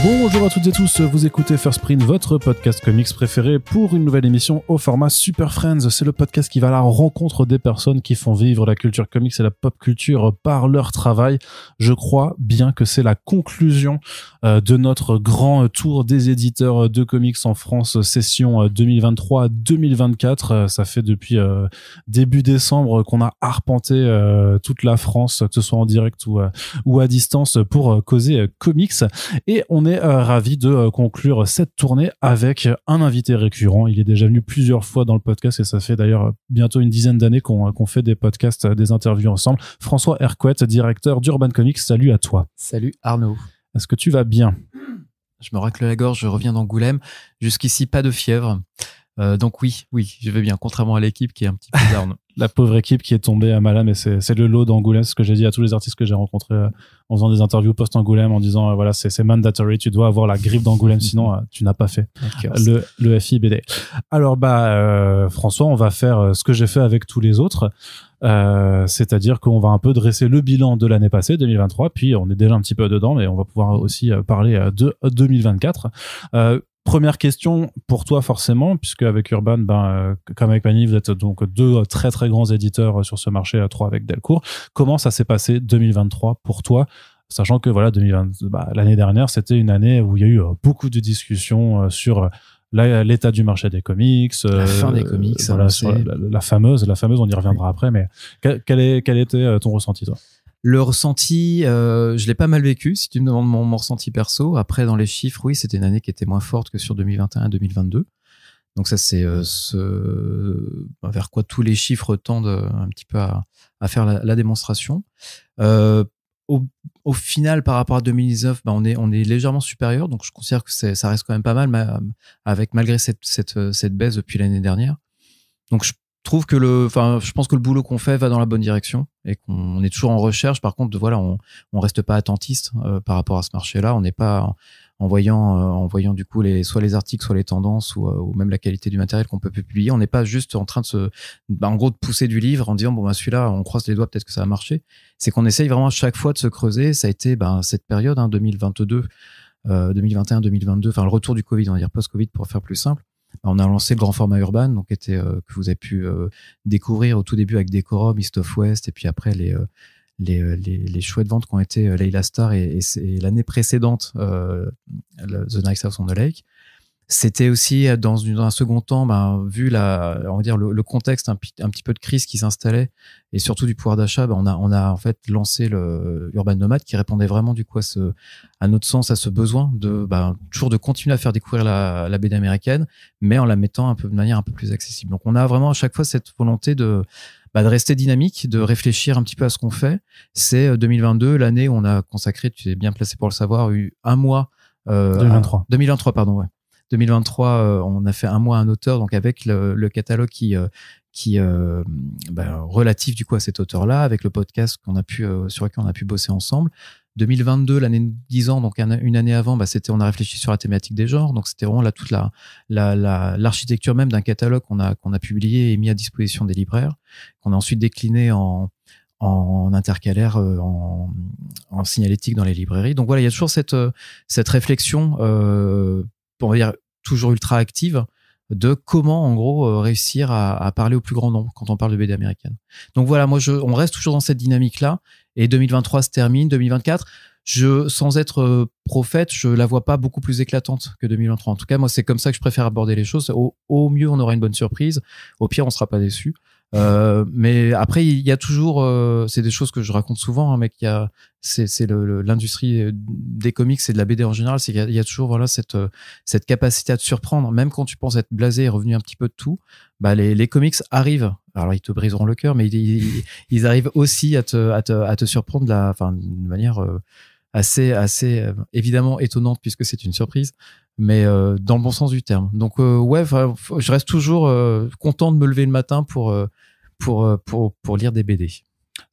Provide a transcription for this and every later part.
Bonjour à toutes et tous, vous écoutez First Print, votre podcast comics préféré pour une nouvelle émission au format Super Friends. C'est le podcast qui va à la rencontre des personnes qui font vivre la culture comics et la pop culture par leur travail. Je crois bien que c'est la conclusion de notre grand tour des éditeurs de comics en France, session 2023-2024. Ça fait depuis début décembre qu'on a arpenté toute la France, que ce soit en direct ou à distance, pour causer comics. Et on est ravi de conclure cette tournée avec un invité récurrent. Il est déjà venu plusieurs fois dans le podcast et ça fait d'ailleurs bientôt une dizaine d'années qu'on fait des podcasts, des interviews ensemble. François Hercouet, directeur d'Urban Comics. Salut à toi. Salut Arnaud. Est-ce que tu vas bien ? Je me racle la gorge, je reviens d'Angoulême. Jusqu'ici, pas de fièvre. Donc oui, je vais bien, contrairement à l'équipe qui est un petit peu down. La pauvre équipe qui est tombée à malade, mais c'est le lot d'Angoulême, ce que j'ai dit à tous les artistes que j'ai rencontrés en faisant des interviews post-Angoulême, en disant voilà, c'est mandatory, tu dois avoir la grippe d'Angoulême, sinon tu n'as pas fait le FIBD. Alors François, on va faire ce que j'ai fait avec tous les autres, c'est-à-dire qu'on va un peu dresser le bilan de l'année passée, 2023, puis on est déjà un petit peu dedans, mais on va pouvoir aussi parler de 2024. Première question pour toi forcément, puisque avec Urban, comme avec Panini, vous êtes donc deux très très grands éditeurs sur ce marché, trois avec Delcourt. Comment ça s'est passé 2023 pour toi, sachant que voilà, l'année dernière, c'était une année où il y a eu beaucoup de discussions sur l'état du marché des comics, la fin des comics, voilà, sur la fameuse, on y reviendra après, mais quel était ton ressenti, toi ? Le ressenti, je l'ai pas mal vécu, si tu me demandes mon ressenti perso. Après, dans les chiffres, oui, c'était une année qui était moins forte que sur 2021 et 2022. Donc ça, c'est vers quoi tous les chiffres tendent un petit peu à faire la démonstration. Au final, par rapport à 2019, on est légèrement supérieur. Donc je considère que ça reste quand même pas mal, malgré cette baisse depuis l'année dernière. Donc je trouve que je pense que le boulot qu'on fait va dans la bonne direction et qu'on est toujours en recherche. Par contre, voilà, on reste pas attentiste par rapport à ce marché-là. On n'est pas en voyant du coup soit les articles, soit les tendances ou même la qualité du matériel qu'on peut publier. On n'est pas juste en train de en gros de pousser du livre en disant celui-là, on croise les doigts, peut-être que ça va marcher. C'est qu'on essaye vraiment à chaque fois de se creuser. Ça a été cette période 2022, 2021, 2022, enfin le retour du Covid, on va dire post-Covid pour faire plus simple. On a lancé le grand format Urban, donc que vous avez pu découvrir au tout début avec Decorum, East of West, et puis après les chouettes ventes qui ont été Layla Starr et l'année précédente The Nice House on the Lake. C'était aussi dans un second temps, vu on va dire le contexte un petit peu de crise qui s'installait et surtout du pouvoir d'achat, on a en fait lancé le Urban Nomad qui répondait vraiment du coup à notre sens à ce besoin de toujours de continuer à faire découvrir la BD américaine, mais en la mettant de manière un peu plus accessible. Donc on a vraiment à chaque fois cette volonté de rester dynamique, de réfléchir un petit peu à ce qu'on fait. C'est 2022, l'année où on a consacré, tu es bien placé pour le savoir, eu un mois 2023 pardon, ouais. 2023, on a fait un mois à un auteur, donc avec le catalogue qui relatif du coup à cet auteur-là, avec le podcast sur lequel on a pu bosser ensemble. 2022, l'année 10 ans, donc une année avant, on a réfléchi sur la thématique des genres, donc c'était vraiment toute l'architecture même d'un catalogue qu'on a publié et mis à disposition des libraires, qu'on a ensuite décliné en intercalaire, en signalétique dans les librairies. Donc voilà, il y a toujours cette réflexion, on va dire toujours ultra active, de comment en gros réussir à parler au plus grand nombre quand on parle de BD américaine. Donc voilà, on reste toujours dans cette dynamique-là, et 2023 se termine, 2024, sans être prophète, je la vois pas beaucoup plus éclatante que 2023. En tout cas, moi, c'est comme ça que je préfère aborder les choses. Au mieux, on aura une bonne surprise. Au pire, on sera pas déçu. Mais après, il y a toujours, c'est des choses que je raconte souvent, mais c'est l'industrie des comics et de la BD en général, c'est qu'il y a toujours cette capacité à te surprendre, même quand tu penses être blasé et revenu un petit peu de tout. Les comics arrivent. Alors ils te briseront le cœur, mais ils arrivent aussi à te surprendre de manière assez évidemment étonnante puisque c'est une surprise, mais dans le bon sens du terme. Donc je reste toujours content de me lever le matin pour lire des BD.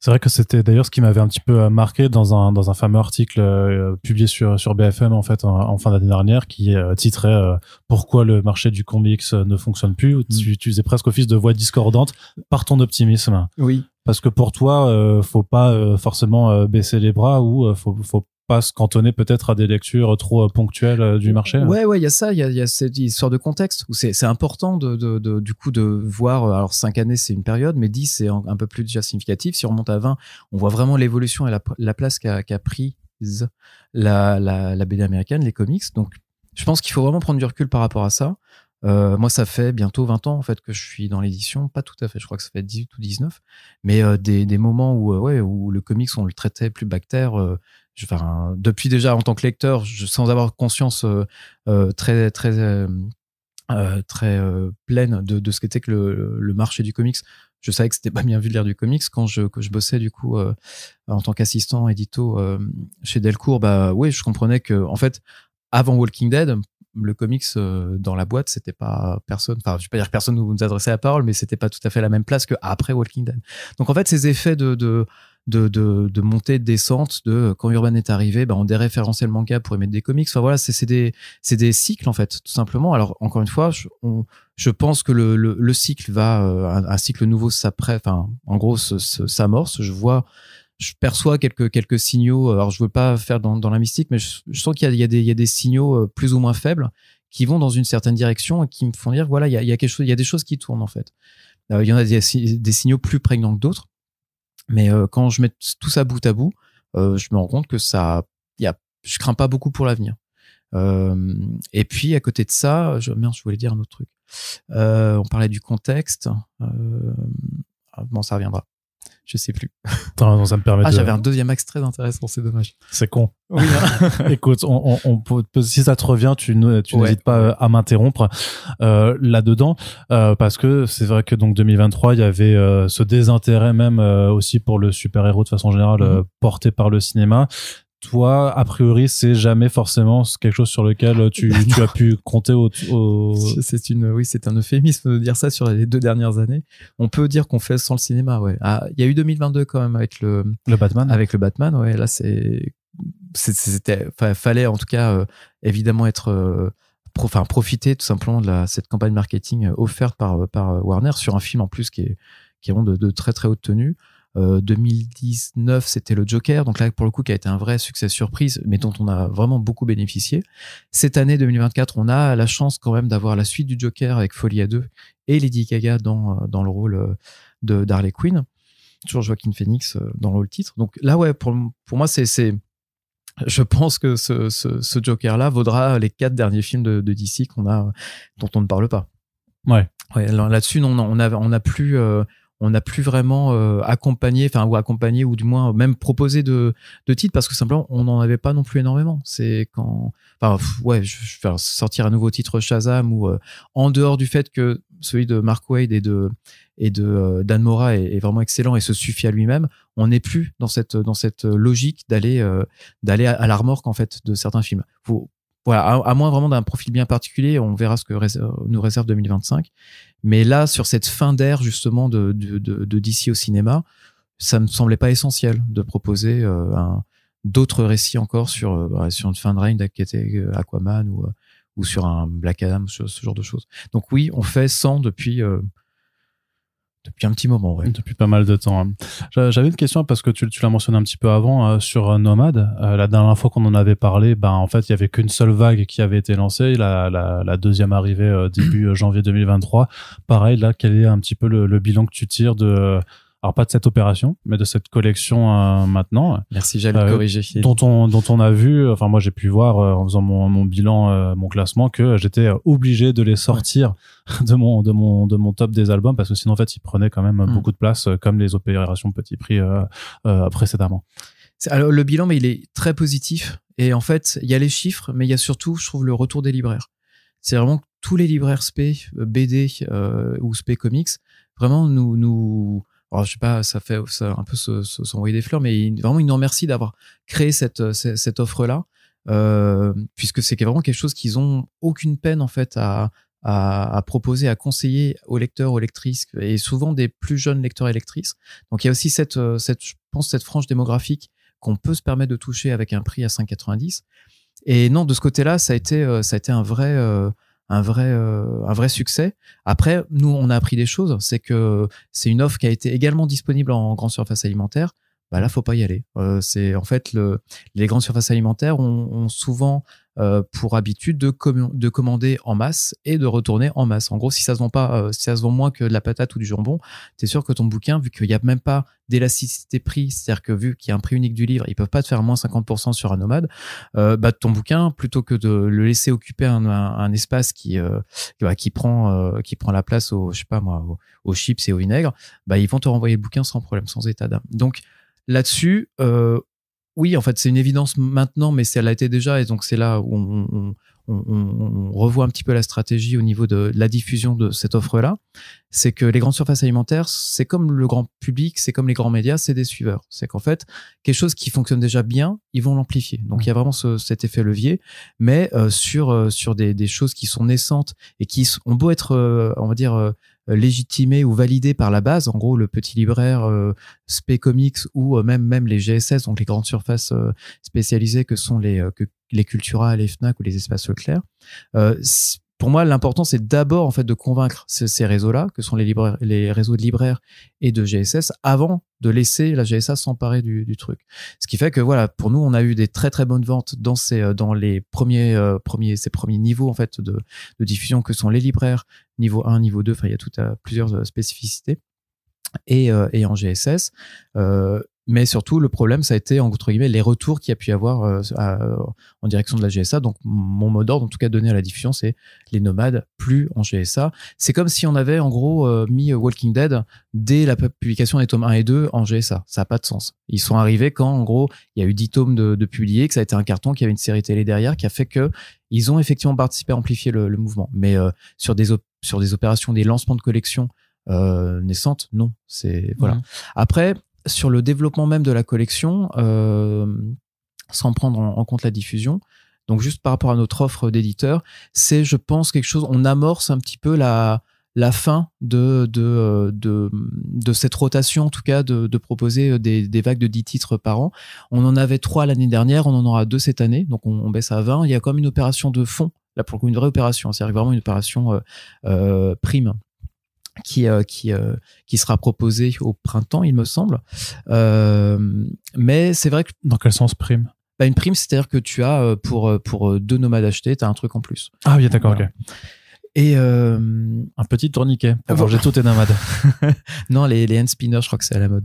C'est vrai que c'était d'ailleurs ce qui m'avait un petit peu marqué dans un fameux article publié sur BFM en fait en fin d'année dernière, qui titrait pourquoi le marché du comics ne fonctionne plus. Tu faisais presque office de voix discordante par ton optimisme. Oui. Parce que pour toi, faut pas forcément baisser les bras, ou faut pas se cantonner peut-être à des lectures trop ponctuelles du marché. Ouais, il y a ça, il y a cette histoire de contexte où c'est important du coup de voir. Alors 5 années c'est une période, mais 10 c'est un peu plus déjà significatif. Si on remonte à 20, on voit vraiment l'évolution et la place qu'a prise la BD américaine, les comics. Donc je pense qu'il faut vraiment prendre du recul par rapport à ça. Moi, ça fait bientôt 20 ans en fait que je suis dans l'édition, pas tout à fait, je crois que ça fait 18 ou 19, mais des moments où le comics on le traitait plus bactère. Depuis déjà en tant que lecteur, sans avoir conscience très pleine de ce qu'était que le marché du comics, je savais que c'était pas bien vu de lire du comics. Quand je bossais du coup en tant qu'assistant édito chez Delcourt, je comprenais que en fait avant Walking Dead, le comics dans la boîte, c'était pas personne. Enfin, je vais pas dire que personne nous adressait la parole, mais c'était pas tout à fait la même place que après Walking Dead. Donc en fait, ces effets de montée, de descente, quand Urban est arrivé, on déréférençait le manga pour émettre des comics. Enfin voilà, c'est des cycles en fait, tout simplement. Alors encore une fois, je pense que le cycle va un cycle nouveau s'apprête. Enfin, en gros, s'amorce. Je perçois quelques signaux. Alors, je veux pas faire dans la mystique, mais je sens qu'il y a des signaux plus ou moins faibles qui vont dans une certaine direction et qui me font dire, voilà, il y a quelque chose, il y a des choses qui tournent, en fait. Il y en a des signaux plus prégnants que d'autres. Mais quand je mets tout ça bout à bout, je me rends compte que je crains pas beaucoup pour l'avenir. Et puis, à côté de ça, je voulais dire un autre truc. On parlait du contexte. Bon, ça reviendra. Je sais plus. Attends, ça me permet j'avais un deuxième axe très intéressant, c'est dommage. C'est con. Oui. Écoute, on peut, si ça te revient, tu n'hésites pas à m'interrompre là-dedans, parce que c'est vrai que donc 2023, il y avait ce désintérêt même aussi pour le super-héros de façon générale porté par le cinéma. Toi, a priori, c'est jamais forcément quelque chose sur lequel tu as pu compter c'est un euphémisme de dire ça sur les 2 dernières années. On peut dire qu'on fait sans le cinéma, ouais. Ah, il y a eu 2022 quand même avec le Batman. Avec le Batman, ouais. Là, fallait en tout cas évidemment profiter tout simplement de cette campagne marketing offerte par Warner sur un film en plus qui est vraiment de très très haute tenue. 2019, c'était le Joker, donc là pour le coup qui a été un vrai succès surprise, mais dont on a vraiment beaucoup bénéficié. Cette année 2024, on a la chance quand même d'avoir la suite du Joker avec Folie à 2 et Lady Gaga dans le rôle de d'Harley Quinn. Toujours Joaquin Phoenix dans le rôle titre. Donc là, ouais, pour moi, je pense que ce Joker-là vaudra les 4 derniers films de DC dont on ne parle pas. Ouais. Là-dessus, on n'a plus vraiment accompagné ou du moins même proposé de titres parce que simplement on n'en avait pas non plus énormément. C'est je vais sortir un nouveau titre Shazam ou en dehors du fait que celui de Mark Waid et de Dan Mora est vraiment excellent et se suffit à lui-même, on n'est plus dans cette logique d'aller à la remorque en fait de certains films. Voilà, à moins vraiment d'un profil bien particulier, on verra ce que nous réserve 2025. Mais là, sur cette fin d'ère justement de DC au cinéma, ça me semblait pas essentiel de proposer d'autres récits encore sur une fin de règne qui était Aquaman ou sur un Black Adam, ce genre de choses. Donc oui, on fait 100 depuis un petit moment, ouais. Depuis pas mal de temps. Hein. J'avais une question parce que tu l'as mentionné un petit peu avant sur Nomad. La dernière fois qu'on en avait parlé, en fait, il y avait qu'une seule vague qui avait été lancée. La deuxième arrivée début janvier 2023. Pareil, là, quel est un petit peu le bilan que tu tires alors pas de cette opération, mais de cette collection maintenant. Merci, j'allais te corriger. Dont on a vu, enfin moi j'ai pu voir en faisant mon bilan, mon classement, que j'étais obligé de les sortir de mon top des albums parce que sinon en fait ils prenaient quand même beaucoup de place comme les opérations petit prix précédemment. Alors le bilan, mais il est très positif et en fait il y a les chiffres, mais il y a surtout, je trouve, le retour des libraires. C'est vraiment que tous les libraires spé, BD ou spé comics, vraiment nous alors, je sais pas, ça fait un peu s'envoyer des fleurs, mais vraiment, ils nous remercient d'avoir créé cette offre-là, puisque c'est vraiment quelque chose qu'ils ont aucune peine, en fait, à proposer, à conseiller aux lecteurs, aux lectrices, et souvent des plus jeunes lecteurs et lectrices. Donc, il y a aussi je pense, cette frange démographique qu'on peut se permettre de toucher avec un prix à 5,90. Et non, de ce côté-là, ça a été un vrai succès. Après, nous, on a appris des choses. C'est que c'est une offre qui a été également disponible en grande surface alimentaire. bah là faut pas y aller. C'est en fait les grandes surfaces alimentaires ont souvent pour habitude de commander en masse et de retourner en masse. En gros, si ça se vend pas, si ça se vend moins que de la patate ou du jambon, t'es sûr que ton bouquin, vu qu'il y a même pas d'élasticité prix, c'est-à-dire que vu qu'il y a un prix unique du livre, ils peuvent pas te faire moins 50% sur un nomade, bah ton bouquin, plutôt que de le laisser occuper un espace qui prend la place je sais pas moi, aux chips et au vinaigre, bah ils vont te renvoyer le bouquin sans problème, sans état d'âme. Donc là-dessus, oui, en fait, c'est une évidence maintenant, mais elle a été déjà, et donc c'est là où on revoit un petit peu la stratégie au niveau de la diffusion de cette offre-là. C'est que les grandes surfaces alimentaires, c'est comme le grand public, c'est comme les grands médias, c'est des suiveurs. C'est qu'en fait, quelque chose qui fonctionne déjà bien, ils vont l'amplifier. Donc il y a vraiment cet effet levier, mais sur des choses qui sont naissantes et qui ont beau être, on va dire, légitimé ou validé par la base, en gros le petit libraire Spé Comics ou même les GSS, donc les grandes surfaces spécialisées que sont les Cultura, les Fnac ou les espaces Leclerc. Pour moi, l'important c'est d'abord en fait de convaincre ces réseaux-là, que sont les réseaux de libraires et de GSS, avant de laisser la GSA s'emparer du truc. Ce qui fait que voilà, pour nous, on a eu des très très bonnes ventes dans les premiers niveaux en fait de diffusion, que sont les libraires niveau 1, niveau 2. Enfin, il y a plusieurs spécificités et en GSS. Mais surtout, le problème, ça a été, entre guillemets, les retours qu'il y a pu y avoir en direction de la GSA. Donc, mon mot d'ordre, en tout cas, donné à la diffusion, c'est les nomades, plus en GSA. C'est comme si on avait, en gros, mis Walking Dead dès la publication des tomes 1 et 2 en GSA. Ça n'a pas de sens. Ils sont arrivés quand, en gros, il y a eu 10 tomes de publiés, que ça a été un carton, qu'il y avait une série télé derrière, qui a fait que ils ont effectivement participé à amplifier le mouvement. Mais sur des opérations, des lancements de collections naissantes, non. Voilà. Après, sur le développement même de la collection, sans prendre en compte la diffusion, donc juste par rapport à notre offre d'éditeur, c'est, je pense, quelque chose, on amorce un petit peu la fin de cette rotation, en tout cas, de proposer des vagues de 10 titres par an. On en avait 3 l'année dernière, on en aura 2 cette année, donc on baisse à 20. Il y a quand même une opération de fond, là pour le coup, une vraie opération, c'est vraiment une opération prime, qui sera proposé au printemps, il me semble. Mais c'est vrai que... Dans quel sens prime? Bah, une prime, c'est-à-dire que tu as, pour 2 nomades achetés, tu as un truc en plus. Ah oui, d'accord, voilà. ok. Et un petit tourniquet pour manger tous tes nomades. Non, les hand spinners, je crois que c'est à la mode.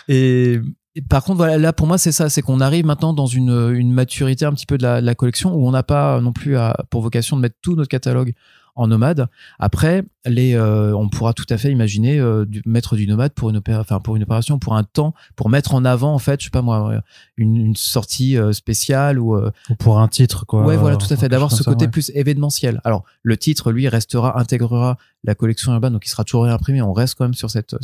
et par contre, voilà, là pour moi c'est ça, c'est qu'on arrive maintenant dans une maturité un petit peu de la collection, où on n'a pas non plus pour vocation de mettre tout notre catalogue en nomade. Après, on pourra tout à fait imaginer mettre du nomade pour une opération, pour un temps, pour mettre en avant, en fait, je sais pas moi, une sortie spéciale ou pour un titre, quoi. Ouais, voilà, tout à fait, d'avoir ce côté plus événementiel. Alors, le titre, lui, intégrera la collection urbaine, donc il sera toujours réimprimé. On reste quand même sur cet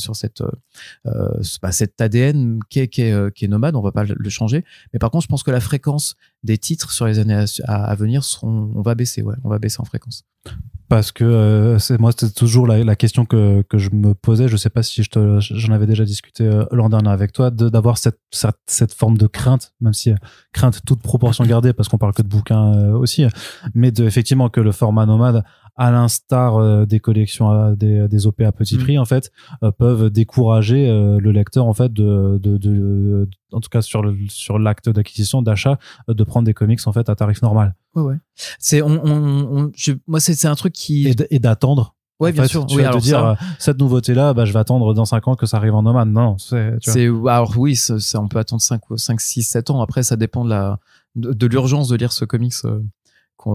ADN qui est nomade. On va pas le changer. Mais par contre, je pense que la fréquence des titres sur les années à venir on va baisser en fréquence. Parce que c'était toujours la question que je me posais. Je sais pas si j'en avais déjà discuté l'an dernier avec toi, d'avoir cette forme de crainte, même si crainte toute proportion gardée, parce qu'on parle que de bouquins aussi, mais effectivement que le format nomade, à l'instar des collections, des OP à petit prix, en fait, peuvent décourager le lecteur, en fait, en tout cas sur l'acte d'acquisition, d'achat, de prendre des comics, en fait, à tarif normal. Ouais. C'est moi c'est un truc qui et d'attendre. Ouais, bien sûr. Tu vas te dire, cette nouveauté-là, je vais attendre dans 5 ans que ça arrive en nomade. Non, alors oui, on peut attendre 5, 6, 7 ans. Après, ça dépend de l'urgence de lire ce comics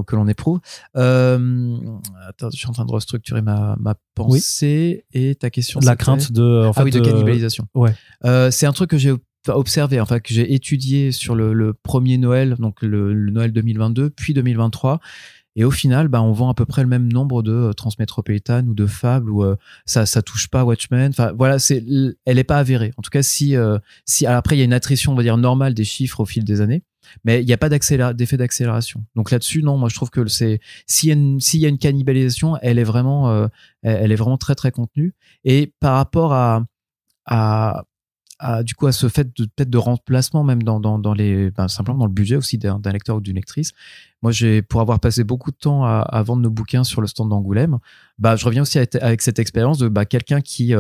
que l'on éprouve. Attends, je suis en train de restructurer ma pensée. Oui. Et ta question, la crainte de cannibalisation. Ouais. C'est un truc que j'ai observé, enfin que j'ai étudié sur le premier Noël, donc le Noël 2022, puis 2023. Et au final, on vend à peu près le même nombre de Transmétropolitan ou de Fable, où ça touche pas Watchmen. Enfin voilà, elle est pas avérée. En tout cas, si après il y a une attrition, on va dire normale des chiffres au fil des années, mais il n'y a pas d'effet d'accélération. Donc là-dessus, non, moi je trouve que s'il y a une cannibalisation, elle est vraiment très très contenue. Et par rapport à du coup à ce fait de peut-être de remplacement même dans les simplement dans le budget aussi d'un lecteur ou d'une lectrice. Moi, pour avoir passé beaucoup de temps à vendre nos bouquins sur le stand d'Angoulême, je reviens aussi avec cette expérience de quelqu'un qui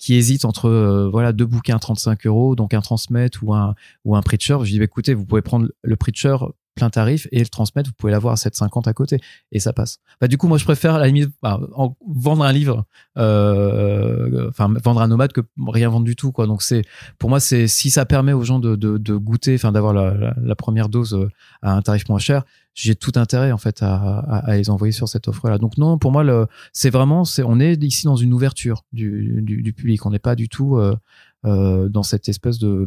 hésite entre voilà 2 bouquins à 35 €, donc un Transmet ou un Preacher. Je dis écoutez, vous pouvez prendre le Preacher plein tarif et le Transmet, vous pouvez l'avoir à 7,50 à côté et ça passe. Du coup, moi, je préfère à la limite vendre un livre, vendre un nomade que rien vendre du tout, quoi. Donc pour moi, si ça permet aux gens de goûter, d'avoir la première dose à un tarif moins cher, j'ai tout intérêt en fait à les envoyer sur cette offre-là. Donc non, pour moi, on est ici dans une ouverture du public. On n'est pas du tout dans cette espèce de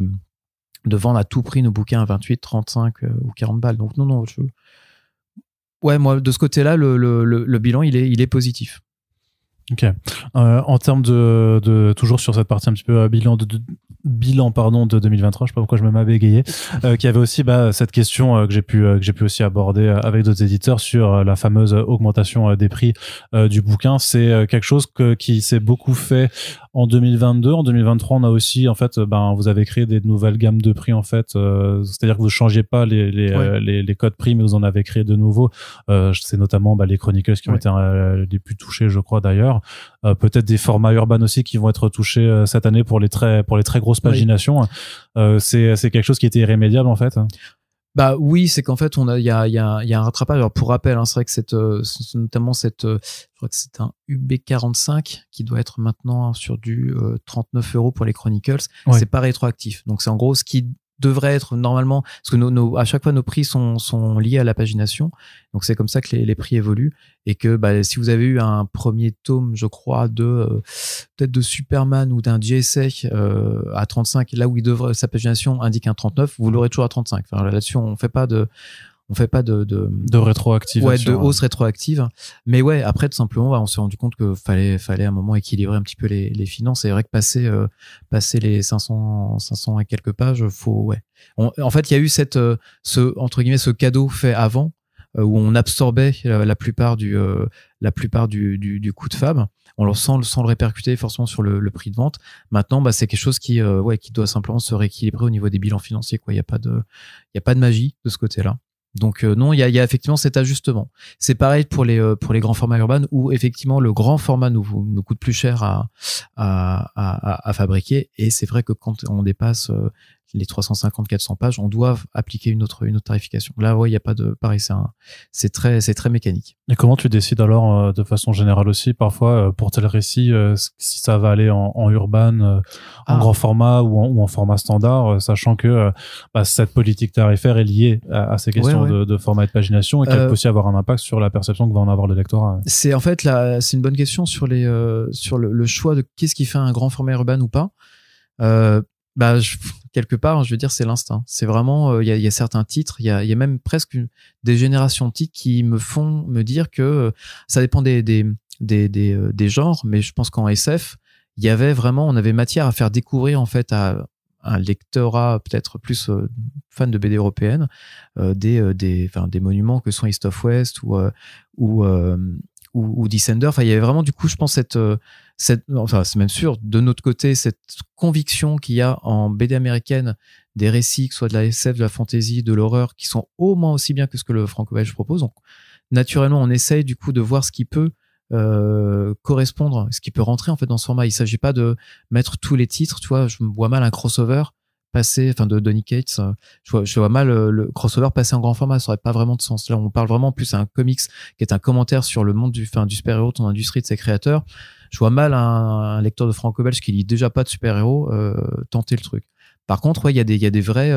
vendre à tout prix nos bouquins à 28, 35 ou 40 balles. Donc non, moi de ce côté-là, le bilan il est positif. Ok. En termes de toujours sur cette partie un petit peu bilan de 2023, je sais pas pourquoi je me m'avais bégayé, qu'il y avait aussi cette question que j'ai pu aussi aborder avec d'autres éditeurs sur la fameuse augmentation des prix du bouquin. C'est quelque chose qui s'est beaucoup fait en 2022. En 2023, on a aussi en fait vous avez créé des nouvelles gammes de prix en fait, c'est-à-dire que vous changiez pas les codes prix, mais vous en avez créé de nouveaux. C'est notamment les Chronicles qui ont été les plus touchés, je crois d'ailleurs. Peut-être des formats urbains aussi qui vont être touchés cette année pour les très grosses paginations. C'est quelque chose qui était irrémédiable en fait. Oui, c'est qu'en fait il y a un rattrapage. Alors pour rappel, c'est vrai que c'est notamment je crois que c'est un UB45 qui doit être maintenant sur du 39 € pour les Chronicles. Ouais. C'est pas rétroactif. Donc c'est en gros ce qui devrait être normalement, parce que à chaque fois nos prix sont liés à la pagination, donc c'est comme ça que les prix évoluent, et que si vous avez eu un premier tome, je crois, peut-être de Superman ou d'un JSA à 35, là où sa pagination indique un 39, vous l'aurez toujours à 35. Là-dessus on fait pas de rétroactivation. Ouais, de hausse rétroactive. Mais ouais, après, tout simplement, on s'est rendu compte que fallait à un moment équilibrer un petit peu les finances. C'est vrai que passer les 500 et quelques pages, en fait, il y a eu entre guillemets, ce cadeau fait avant, où on absorbait la plupart du coût de fab. Sans le répercuter forcément sur le prix de vente. Maintenant, c'est quelque chose qui doit simplement se rééquilibrer au niveau des bilans financiers, quoi. Il y a pas de magie de ce côté-là. Donc non, il y a effectivement cet ajustement. C'est pareil pour les grands formats urbains, où effectivement le grand format nous coûte plus cher à fabriquer, et c'est vrai que quand on dépasse les 350-400 pages, on doit appliquer une autre tarification. Là, il y a pas de pareil, c'est très mécanique. Et comment tu décides alors de façon générale aussi parfois pour tel récit si ça va aller en urban, en grand format ou en format standard, sachant que cette politique tarifaire est liée à ces questions de format et de pagination, et qu'elle peut aussi avoir un impact sur la perception que va en avoir le lectorat. C'est en fait c'est une bonne question sur le choix de qu'est-ce qui fait un grand format urbain ou pas. Quelque part, je veux dire, c'est l'instinct. C'est vraiment, il y a certains titres, il y a même presque des générations de titres qui me font me dire que ça dépend des genres, mais je pense qu'en SF, on avait matière à faire découvrir en fait à un lectorat peut-être plus fan de BD européenne des monuments que sont East of West ou Descender. Il y avait vraiment, du coup, je pense c'est même sûr, de notre côté, cette conviction qu'il y a en BD américaine des récits, que ce soit de la SF, de la fantasy, de l'horreur, qui sont au moins aussi bien que ce que le franco-belge propose. Donc, naturellement, on essaye du coup de voir ce qui peut correspondre, ce qui peut rentrer en fait dans ce format. Il s'agit pas de mettre tous les titres, tu vois. Je me vois mal un crossover de Donny Cates, je vois mal le crossover passer en grand format, ça aurait pas vraiment de sens. Là, on parle vraiment plus à un comics qui est un commentaire sur le monde du super-héros, ton industrie, de ses créateurs. Je vois mal un lecteur de franco-belge qui lit déjà pas de super-héros tenter le truc. Par contre, il y a des vraies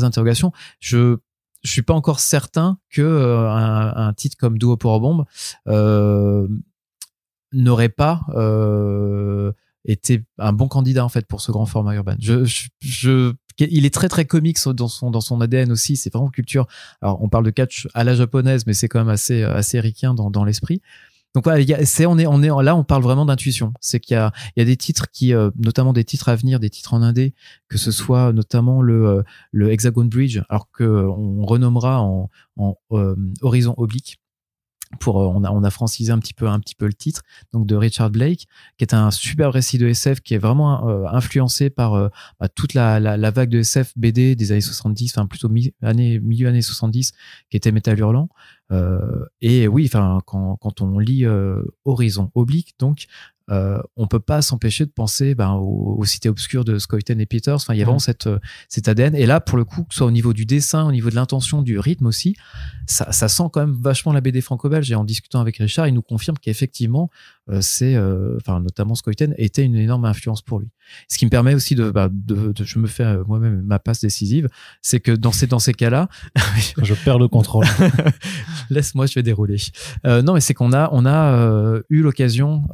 interrogations. Je suis pas encore certain que un titre comme Duo pour Bombe n'aurait pas était un bon candidat en fait pour ce grand format urbain. Il est très très comics dans son ADN aussi. C'est vraiment culture. Alors on parle de catch à la japonaise, mais c'est quand même assez ricain dans l'esprit. Donc voilà, là on parle vraiment d'intuition. C'est qu'il y a des titres qui, notamment des titres à venir, des titres en indé, que ce soit notamment le Hexagon Bridge, alors que on renommera en Horizon Oblique. On a francisé un petit peu le titre, donc de Richard Blake, qui est un super récit de SF qui est vraiment influencé par toute la vague de SF BD des années 70, enfin plutôt milieu années 70, qui était Métal Hurlant. Et oui, enfin quand on lit Horizon Oblique, donc on peut pas s'empêcher de penser aux cités obscures de Scoyton et Peters. Enfin, il y a vraiment cet ADN. Et là, pour le coup, que ce soit au niveau du dessin, au niveau de l'intention, du rythme aussi, ça sent quand même vachement la BD franco-belge. Et en discutant avec Richard, il nous confirme qu'effectivement, notamment Scoyton était une énorme influence pour lui. Ce qui me permet aussi je me fais moi-même ma passe décisive, c'est que dans ces cas-là, je perds le contrôle. Laisse-moi, je vais dérouler. Non, mais c'est qu'on a eu l'occasion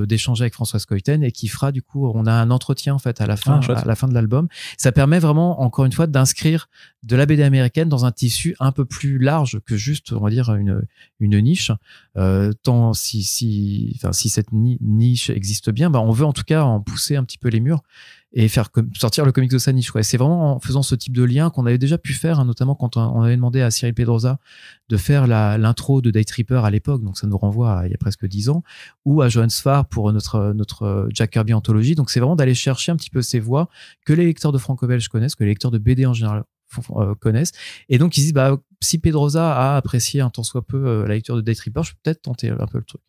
d'échanger avec François Scoyton et qui fera du coup, on a un entretien en fait à la fin de l'album. Ça permet vraiment, encore une fois, d'inscrire de la BD américaine dans un tissu un peu plus large que juste, on va dire, une niche. Tant si cette niche existe bien, on veut en tout cas en pousser un petit peu les murs et faire sortir le comics de sa niche. C'est vraiment en faisant ce type de lien qu'on avait déjà pu faire, notamment quand on avait demandé à Cyril Pedrosa de faire l'intro de Day Tripper à l'époque, donc ça nous renvoie à il y a presque 10 ans, ou à Johan Sfar pour notre Jack Kirby anthologie. Donc c'est vraiment d'aller chercher un petit peu ces voix que les lecteurs de franco-belge connaissent, que les lecteurs de BD en général connaissent, et donc ils se disent si Pedrosa a apprécié un tant soit peu la lecture de Day Tripper, je peux peut-être tenter un peu le truc.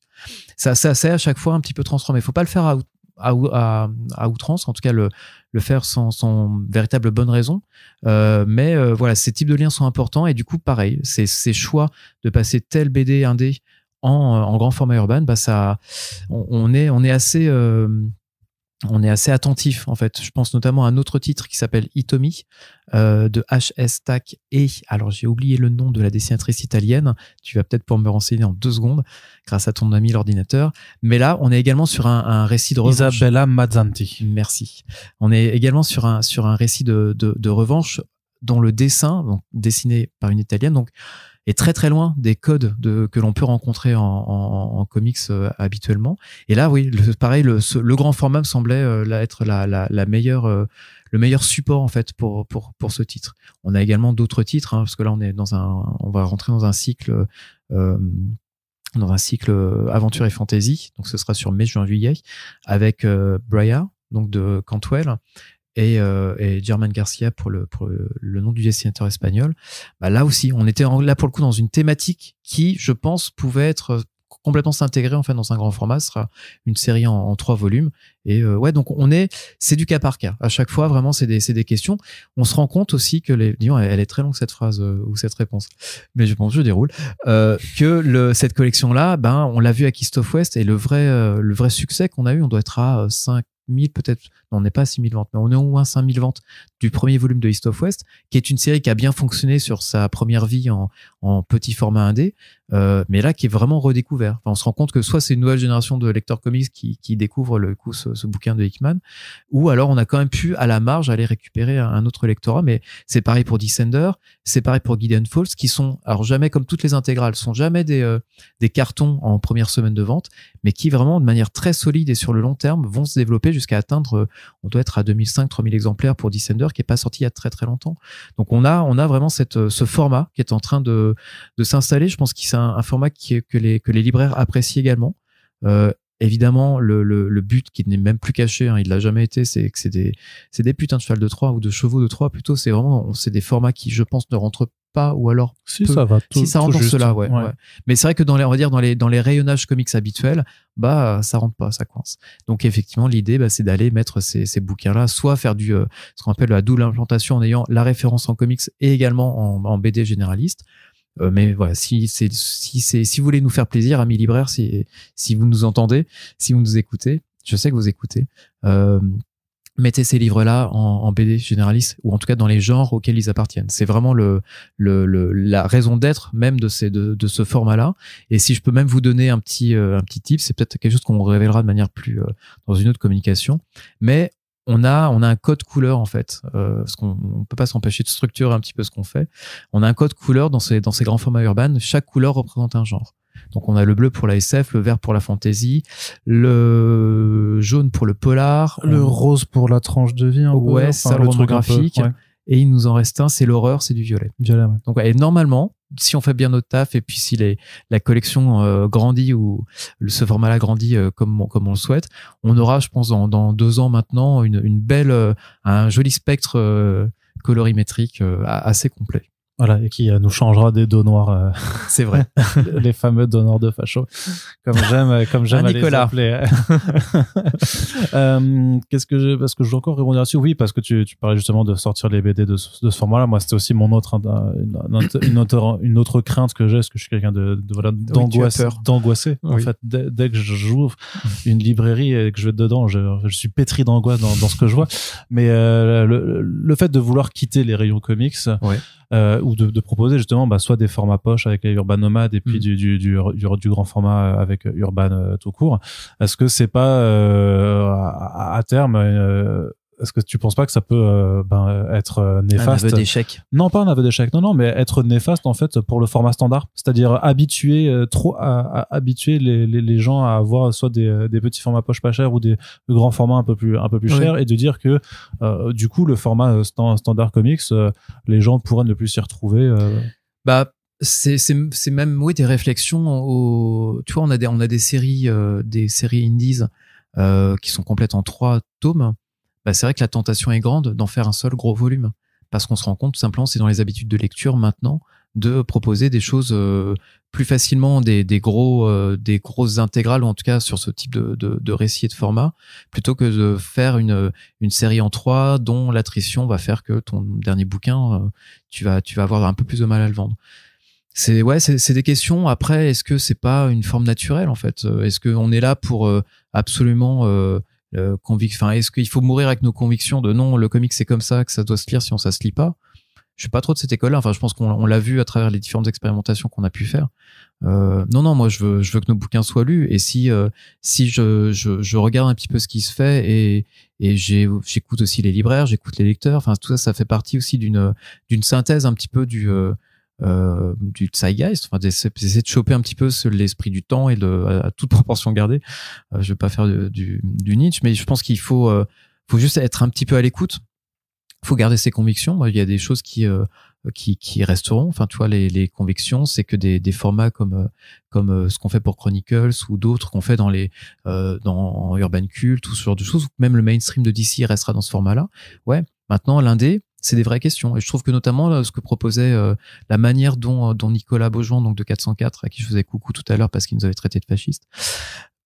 Ça c'est à chaque fois un petit peu transformé. Il faut pas le faire à outrance, en tout cas le faire sans véritable bonne raison, mais voilà, ces types de liens sont importants. Et du coup pareil, ces choix de passer tel BD indé en grand format urbain, on est assez attentif en fait. Je pense notamment à un autre titre qui s'appelle Itomi de H.S. Tack et alors j'ai oublié le nom de la dessinatrice italienne, tu vas peut-être pouvoir me renseigner en 2 secondes grâce à ton ami l'ordinateur, mais là on est également sur un récit de revanche. Isabella Mazzanti. Merci. On est également sur un récit de revanche dont le dessin, donc dessiné par une italienne, donc est très très loin des codes que l'on peut rencontrer en comics habituellement. Et là, oui, le grand format me semblait être la meilleure, le meilleur support en fait pour ce titre. On a également d'autres titres, parce que là on va rentrer dans un cycle. Dans un cycle aventure et fantasy, donc ce sera sur mai, juin, juillet, avec Briar, donc de Cantwell, et Germán Garcia pour le nom du dessinateur espagnol. Là aussi, on était là pour le coup dans une thématique qui, je pense, pouvait être complètement s'intégrer en fait dans un grand format. Ce sera une série en 3 volumes. Et donc c'est du cas par cas. À chaque fois, vraiment, c'est des questions. On se rend compte aussi que elle est très longue cette phrase ou cette réponse, mais je déroule. Que cette collection-là, on l'a vu à East of West, et le vrai succès qu'on a eu, on doit être à 5 000 peut-être, non, on n'est pas à 6 000 ventes, mais on est au moins 5 000 ventes du premier volume de East of West, qui est une série qui a bien fonctionné sur sa première vie en petit format indé, mais là qui est vraiment redécouvert. On se rend compte que soit c'est une nouvelle génération de lecteurs comics qui découvre le coup ce bouquin de Hickman, ou alors on a quand même pu à la marge aller récupérer un autre lectorat. Mais c'est pareil pour Descender, c'est pareil pour Gideon Falls, qui sont alors jamais comme toutes les intégrales, sont jamais des cartons en première semaine de vente, mais qui vraiment de manière très solide et sur le long terme vont se développer jusqu'à atteindre, on doit être à 2005-3000 exemplaires pour Descender, qui est pas sorti il y a très très longtemps. Donc on a vraiment ce format qui est en train de s'installer. Je pense que c'est un format que les libraires apprécient également. Évidemment, le but qui n'est même plus caché, il l'a jamais été, c'est que c'est des putains de cheval de Troie ou de chevaux de Troie plutôt. C'est des formats qui, je pense, ne rentrent pas, ou alors ça va tout, si ça rentre dans cela, ouais. Mais c'est vrai que on va dire dans les rayonnages comics habituels, ça rentre pas, ça coince. Donc effectivement, l'idée, c'est d'aller mettre ces bouquins-là, soit faire ce qu'on appelle la double implantation en ayant la référence en comics et également en BD généraliste. Mais voilà, si vous voulez nous faire plaisir, amis libraires, si vous nous entendez, si vous nous écoutez, je sais que vous écoutez, mettez ces livres-là en BD généraliste, ou en tout cas dans les genres auxquels ils appartiennent. C'est vraiment la raison d'être même de ce format-là. Et si je peux même vous donner un petit tip, c'est peut-être quelque chose qu'on révélera de manière plus dans une autre communication, mais on a un code couleur en fait, parce qu'on peut pas s'empêcher de structurer un petit peu ce qu'on fait. On a un code couleur dans ces grands formats urbains. Chaque couleur représente un genre. Donc on a le bleu pour la SF, le vert pour la fantasy, le jaune pour le polar, le rose pour la tranche de vie, ça, le roman graphique. Et il nous en reste un, c'est l'horreur, c'est du violet. Ouais. Donc et normalement, si on fait bien notre taf et puis si la collection grandit ou ce format-là grandit comme on le souhaite, on aura, je pense, dans 2 ans maintenant, une belle, un joli spectre colorimétrique assez complet. Voilà, et qui nous changera des dos noirs. C'est vrai. Les fameux dos noirs de facho. Comme j'aime à les appeler. Parce que je dois encore rebondir là-dessus. Oui, parce que tu parlais justement de sortir les BD de ce format-là. Moi, c'était aussi mon autre, une autre crainte que j'ai, parce que je suis quelqu'un d'angoissé. Oui. En fait, dès que j'ouvre une librairie et que je vais dedans, je suis pétri d'angoisse dans ce que je vois. Mais, le fait de vouloir quitter les rayons comics, ouais. Ou de proposer justement soit des formats poche avec les Urban Nomades et puis du grand format avec Urban tout court. Est-ce que c'est pas à terme est-ce que tu penses pas que ça peut être néfaste? Un aveu d'échec. Non, pas un aveu d'échec. Non, mais être néfaste en fait pour le format standard. C'est-à-dire habituer les gens à avoir soit des petits formats poche pas chers ou des grands formats un peu plus chers, et de dire que du coup le format standard comics, les gens pourraient ne plus s'y retrouver. C'est même des réflexions tu vois, on a des séries indies qui sont complètes en 3 tomes. C'est vrai que la tentation est grande d'en faire un seul gros volume, parce qu'on se rend compte tout simplement, c'est dans les habitudes de lecture maintenant de proposer des choses plus facilement, des grosses intégrales, ou en tout cas sur ce type de récit et de format, plutôt que de faire une série en 3 dont l'attrition va faire que ton dernier bouquin, tu vas avoir un peu plus de mal à le vendre. C'est des questions. Après, est-ce que c'est pas une forme naturelle en fait? Est-ce qu'on est là pour absolument est-ce qu'il faut mourir avec nos convictions de non, le comic c'est comme ça, que ça doit se lire, sinon ça se lit pas? Je suis pas trop de cette école-là. Enfin, je pense qu'on l'a vu à travers les différentes expérimentations qu'on a pu faire. Non, moi je veux que nos bouquins soient lus, et si je regarde un petit peu ce qui se fait, et j'écoute aussi les libraires, j'écoute les lecteurs. Enfin, tout ça fait partie aussi d'une synthèse un petit peu du zeitgeist, enfin d'essayer de choper un petit peu l'esprit du temps, et à toute proportion gardée. Je vais pas faire du Nietzsche, mais je pense qu'il faut juste être un petit peu à l'écoute. Faut garder ses convictions. Il y a des choses qui resteront. Enfin, tu vois, les convictions, c'est que des formats comme ce qu'on fait pour Chronicles, ou d'autres qu'on fait dans Urban Cult, ou ce genre de choses, même le mainstream de DC restera dans ce format-là. Ouais. Maintenant, l'indé, c'est des vraies questions. Et je trouve que notamment ce que proposait la manière dont Nicolas Beaujean, donc de 404, à qui je faisais coucou tout à l'heure parce qu'il nous avait traité de fascistes,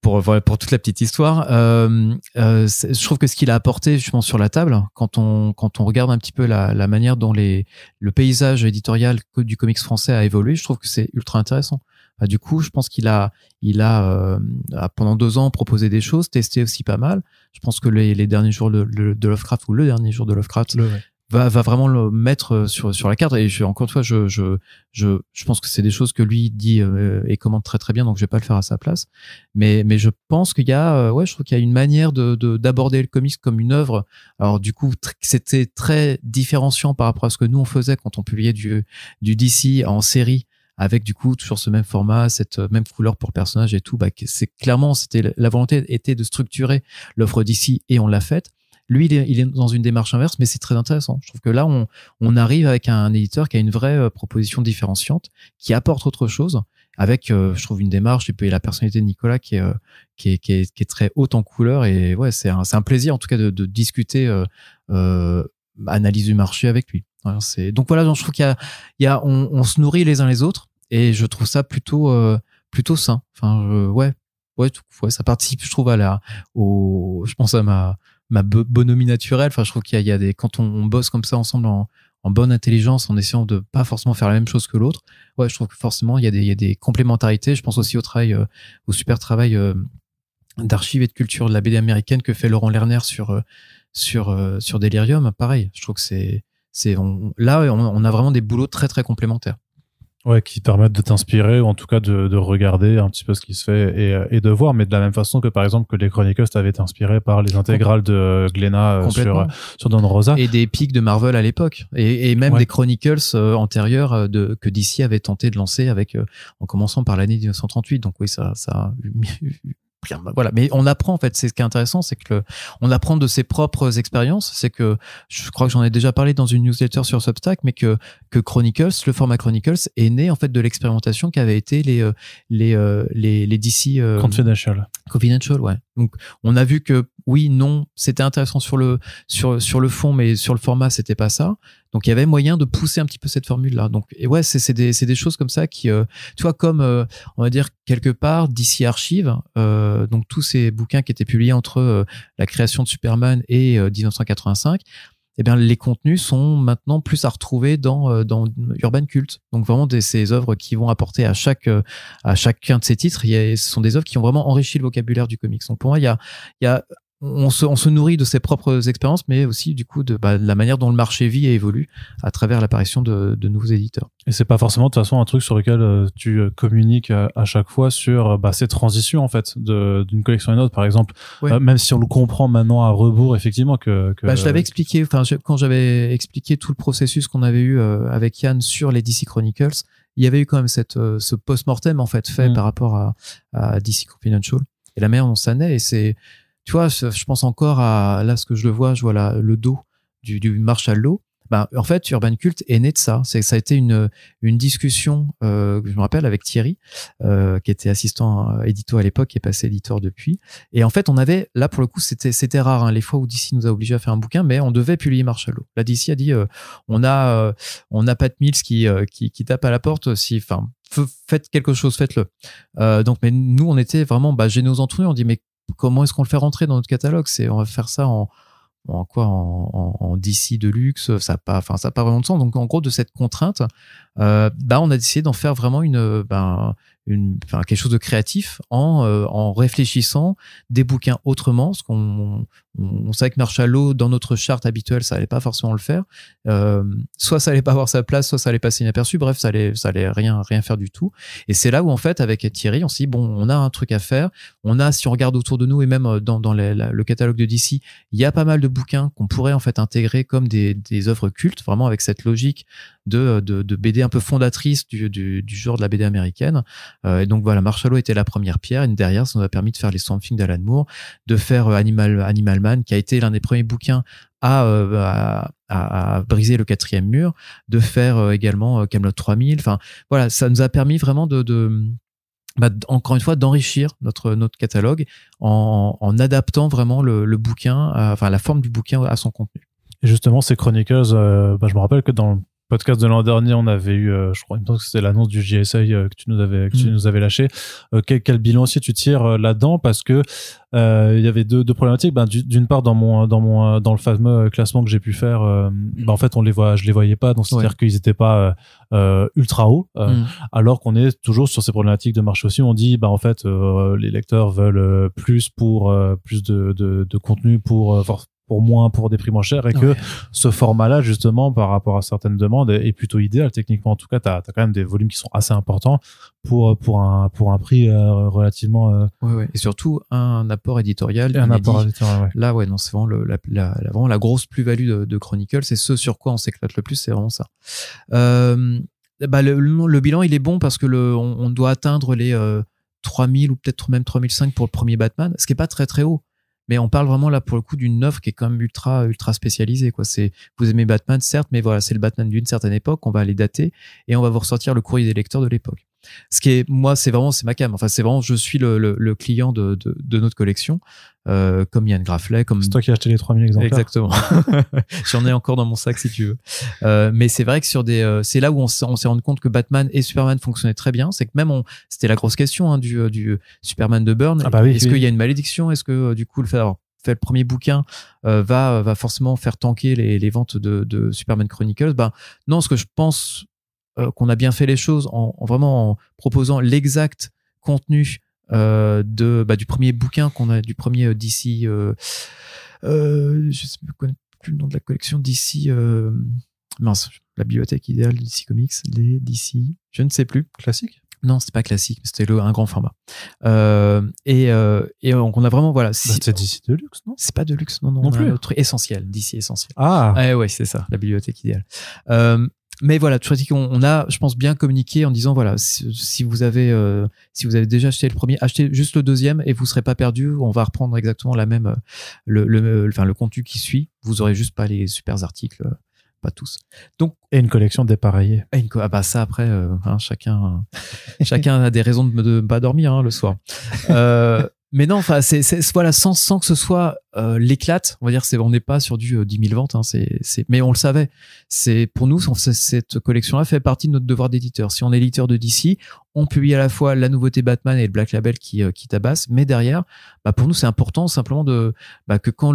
pour toute la petite histoire, je trouve que ce qu'il a apporté justement sur la table, quand on regarde un petit peu la manière dont le paysage éditorial du comics français a évolué, je trouve que c'est ultra intéressant. Du coup, je pense qu'il a pendant 2 ans proposé des choses, testé aussi pas mal. Je pense que les derniers jours de Lovecraft, ou le dernier jour de Lovecraft, va vraiment le mettre sur la carte. Et encore une fois, je pense que c'est des choses que lui dit et commente très très bien, donc je vais pas le faire à sa place. Mais je pense qu'il y a je trouve qu'il y a une manière d'aborder le comics comme une œuvre. Alors du coup, c'était très différenciant par rapport à ce que nous on faisait quand on publiait du DC en série, avec du coup toujours ce même format, cette même couleur pour le personnage et tout. La volonté était de structurer l'offre DC, et on l'a faite. Lui, il est dans une démarche inverse, mais c'est très intéressant. Je trouve que là, on arrive avec un éditeur qui a une vraie proposition différenciante, qui apporte autre chose, avec, je trouve, une démarche, et puis la personnalité de Nicolas qui est très haute en couleur. Et ouais, c'est un plaisir, en tout cas, de discuter analyse du marché avec lui. Voilà, donc voilà, je trouve on se nourrit les uns les autres, et je trouve ça plutôt sain. Enfin, ça participe, je trouve, je pense à ma bonhomie naturelle. Enfin, je trouve qu'il y a quand on bosse comme ça ensemble en bonne intelligence, en essayant de pas forcément faire la même chose que l'autre. Ouais, je trouve que forcément il y a des complémentarités. Je pense aussi au super travail d'archives et de culture de la BD américaine que fait Laurent Lerner sur Delirium. Pareil, je trouve que on a vraiment des boulots très très complémentaires. Ouais, qui permettent de t'inspirer, ou en tout cas de regarder un petit peu ce qui se fait et de voir, mais de la même façon que par exemple que les Chronicles t'avaient été inspiré par les intégrales de Glénat sur Don Rosa. Et des pics de Marvel à l'époque. Et même des Chronicles antérieures que DC avait tenté de lancer en commençant par l'année 1938. Donc oui, ça a voilà. Mais on apprend, en fait, c'est ce qui est intéressant, c'est que on apprend de ses propres expériences. C'est que, je crois que j'en ai déjà parlé dans une newsletter sur Substack, mais que Chronicles, le format Chronicles est né, en fait, de l'expérimentation qu'avaient été les DC, Confidential, ouais. Donc, on a vu que, oui, non, c'était intéressant sur le fond, mais sur le format, c'était pas ça. Donc, il y avait moyen de pousser un petit peu cette formule-là. Donc, et ouais, c'est des choses comme ça qui, tu vois, comme, on va dire, quelque part, DC Archive, donc tous ces bouquins qui étaient publiés entre la création de Superman et 1985, eh bien, les contenus sont maintenant plus à retrouver dans Urban Cult. Donc, vraiment, ces œuvres qui vont apporter à chacun de ces titres, ce sont des œuvres qui ont vraiment enrichi le vocabulaire du comics. Donc, pour moi, on se nourrit de ses propres expériences, mais aussi du coup de la manière dont le marché vit et évolue à travers l'apparition de nouveaux éditeurs. Et c'est pas forcément de toute façon un truc sur lequel tu communiques à chaque fois sur ces transitions en fait d'une collection à une autre, par exemple. Ouais. Même si on le comprend maintenant à rebours, effectivement que je l'avais expliqué. Enfin, quand j'avais expliqué tout le processus qu'on avait eu avec Yann sur les DC Chronicles, il y avait eu quand même ce post-mortem en fait fait par rapport à DC Confidential et la manière dont ça naît. Et c'est, tu vois, je pense encore à là ce que je vois le dos du Marshall Law. En fait, Urban Cult est né de ça. Ça a été une discussion, je me rappelle, avec Thierry, qui était assistant édito à l'époque, qui est passé éditeur depuis. Et en fait, on avait, là pour le coup, c'était rare, hein, les fois où DC nous a obligés à faire un bouquin, mais on devait publier Marshall Law. La DC a dit, on a Pat Mills qui tape à la porte. Faites quelque chose, faites-le. Donc, mais nous, on était vraiment gênés aux entournures. On dit, mais comment est-ce qu'on le fait rentrer dans notre catalogue? On va faire ça en DC de luxe, ça n'a pas vraiment de sens. Donc en gros, de cette contrainte, on a décidé d'en faire vraiment quelque chose de créatif en réfléchissant des bouquins autrement, parce qu'on savait que Marshall Law, dans notre charte habituelle, ça allait pas forcément le faire. Soit ça allait pas avoir sa place, soit ça allait passer inaperçu. Bref, ça allait rien faire du tout. Et c'est là où, en fait, avec Thierry, on s'est dit, bon, on a un truc à faire. Si on regarde autour de nous et même dans le catalogue de DC, il y a pas mal de bouquins qu'on pourrait, en fait, intégrer comme des œuvres cultes, vraiment avec cette logique de BD un peu fondatrice du genre de la BD américaine. Et donc voilà, Marshall Law était la première pierre, et derrière, ça nous a permis de faire les Swamp Thing d'Alan Moore, de faire Animal Man, qui a été l'un des premiers bouquins à briser le 4e mur, de faire également Camelot 3000. Enfin, voilà, ça nous a permis vraiment encore une fois, d'enrichir notre catalogue en adaptant vraiment le bouquin, la forme du bouquin à son contenu. Et justement, ces Chronicles, je me rappelle que dans le podcast de l'an dernier, on avait eu, je crois, que c'était l'annonce du JSA que tu nous avais lâché. Quel bilan aussi tu tires là-dedans, parce que il y avait deux problématiques. D'une part, dans le fameux classement que j'ai pu faire, en fait, je les voyais pas, donc c'est-à-dire qu'ils étaient pas ultra hauts, alors qu'on est toujours sur ces problématiques de marché aussi. On dit, en fait, les lecteurs veulent plus pour plus de contenu pour moins, pour des prix moins chers, et que ce format-là, justement, par rapport à certaines demandes, est plutôt idéal. Techniquement, en tout cas, t'as quand même des volumes qui sont assez importants pour un prix relativement et surtout un apport éditorial. Là, non, c'est vraiment vraiment la grosse plus-value de Chronicles. C'est ce sur quoi on s'éclate le plus, c'est vraiment ça. Le bilan, il est bon parce que on doit atteindre les 3000 ou peut-être même 3005 pour le premier Batman, ce qui est pas très très haut. Mais on parle vraiment là pour le coup d'une œuvre qui est quand même ultra spécialisée, quoi. Vous aimez Batman, certes, mais voilà, c'est le Batman d'une certaine époque. On va les dater et on va vous ressortir le courrier des lecteurs de l'époque. Ce qui est, moi, c'est ma cam. Enfin, c'est vraiment, je suis le client de notre collection, comme Yann Grafflet, comme. C'est toi qui as acheté les 3000 exemplaires. Exactement. J'en ai encore dans mon sac si tu veux. Mais c'est vrai que c'est là où on s'est rendu compte que Batman et Superman fonctionnaient très bien. C'est que même c'était la grosse question, du Superman de Byrne. Est-ce qu'il y a une malédiction? Est-ce que, du coup, fait le premier bouquin va forcément faire tanker les ventes de Superman Chronicles? Non, ce que je pense qu'on a bien fait les choses en proposant l'exact contenu du premier bouquin qu'on a, du premier DC, je ne connais plus le nom de la collection, DC, la bibliothèque idéale de DC Comics, les DC, je ne sais plus. Classique? Non, c'était pas classique, c'était un grand format. Et donc on a vraiment, voilà. C'est DC Deluxe, non? C'est pas Deluxe, non plus. Notre essentiel, DC essentiel. Ah. Ouais, c'est ça, la bibliothèque idéale. Mais voilà, tu vois, on a, je pense, bien communiqué en disant voilà, si vous avez déjà acheté le premier, achetez juste le deuxième et vous serez pas perdu. On va reprendre exactement la même le contenu qui suit. Vous aurez juste pas les super articles, pas tous. Donc et une collection dépareillée. Ah bah ça après, chacun a des raisons de ne pas dormir le soir. Mais non, enfin, voilà, sans que ce soit l'éclate, on va dire, on n'est pas sur du 10 000 ventes, mais on le savait. Pour nous, cette collection-là fait partie de notre devoir d'éditeur. Si on est éditeur de DC, on publie à la fois la nouveauté Batman et le Black Label qui tabasse, mais derrière, bah, pour nous, c'est important simplement que quand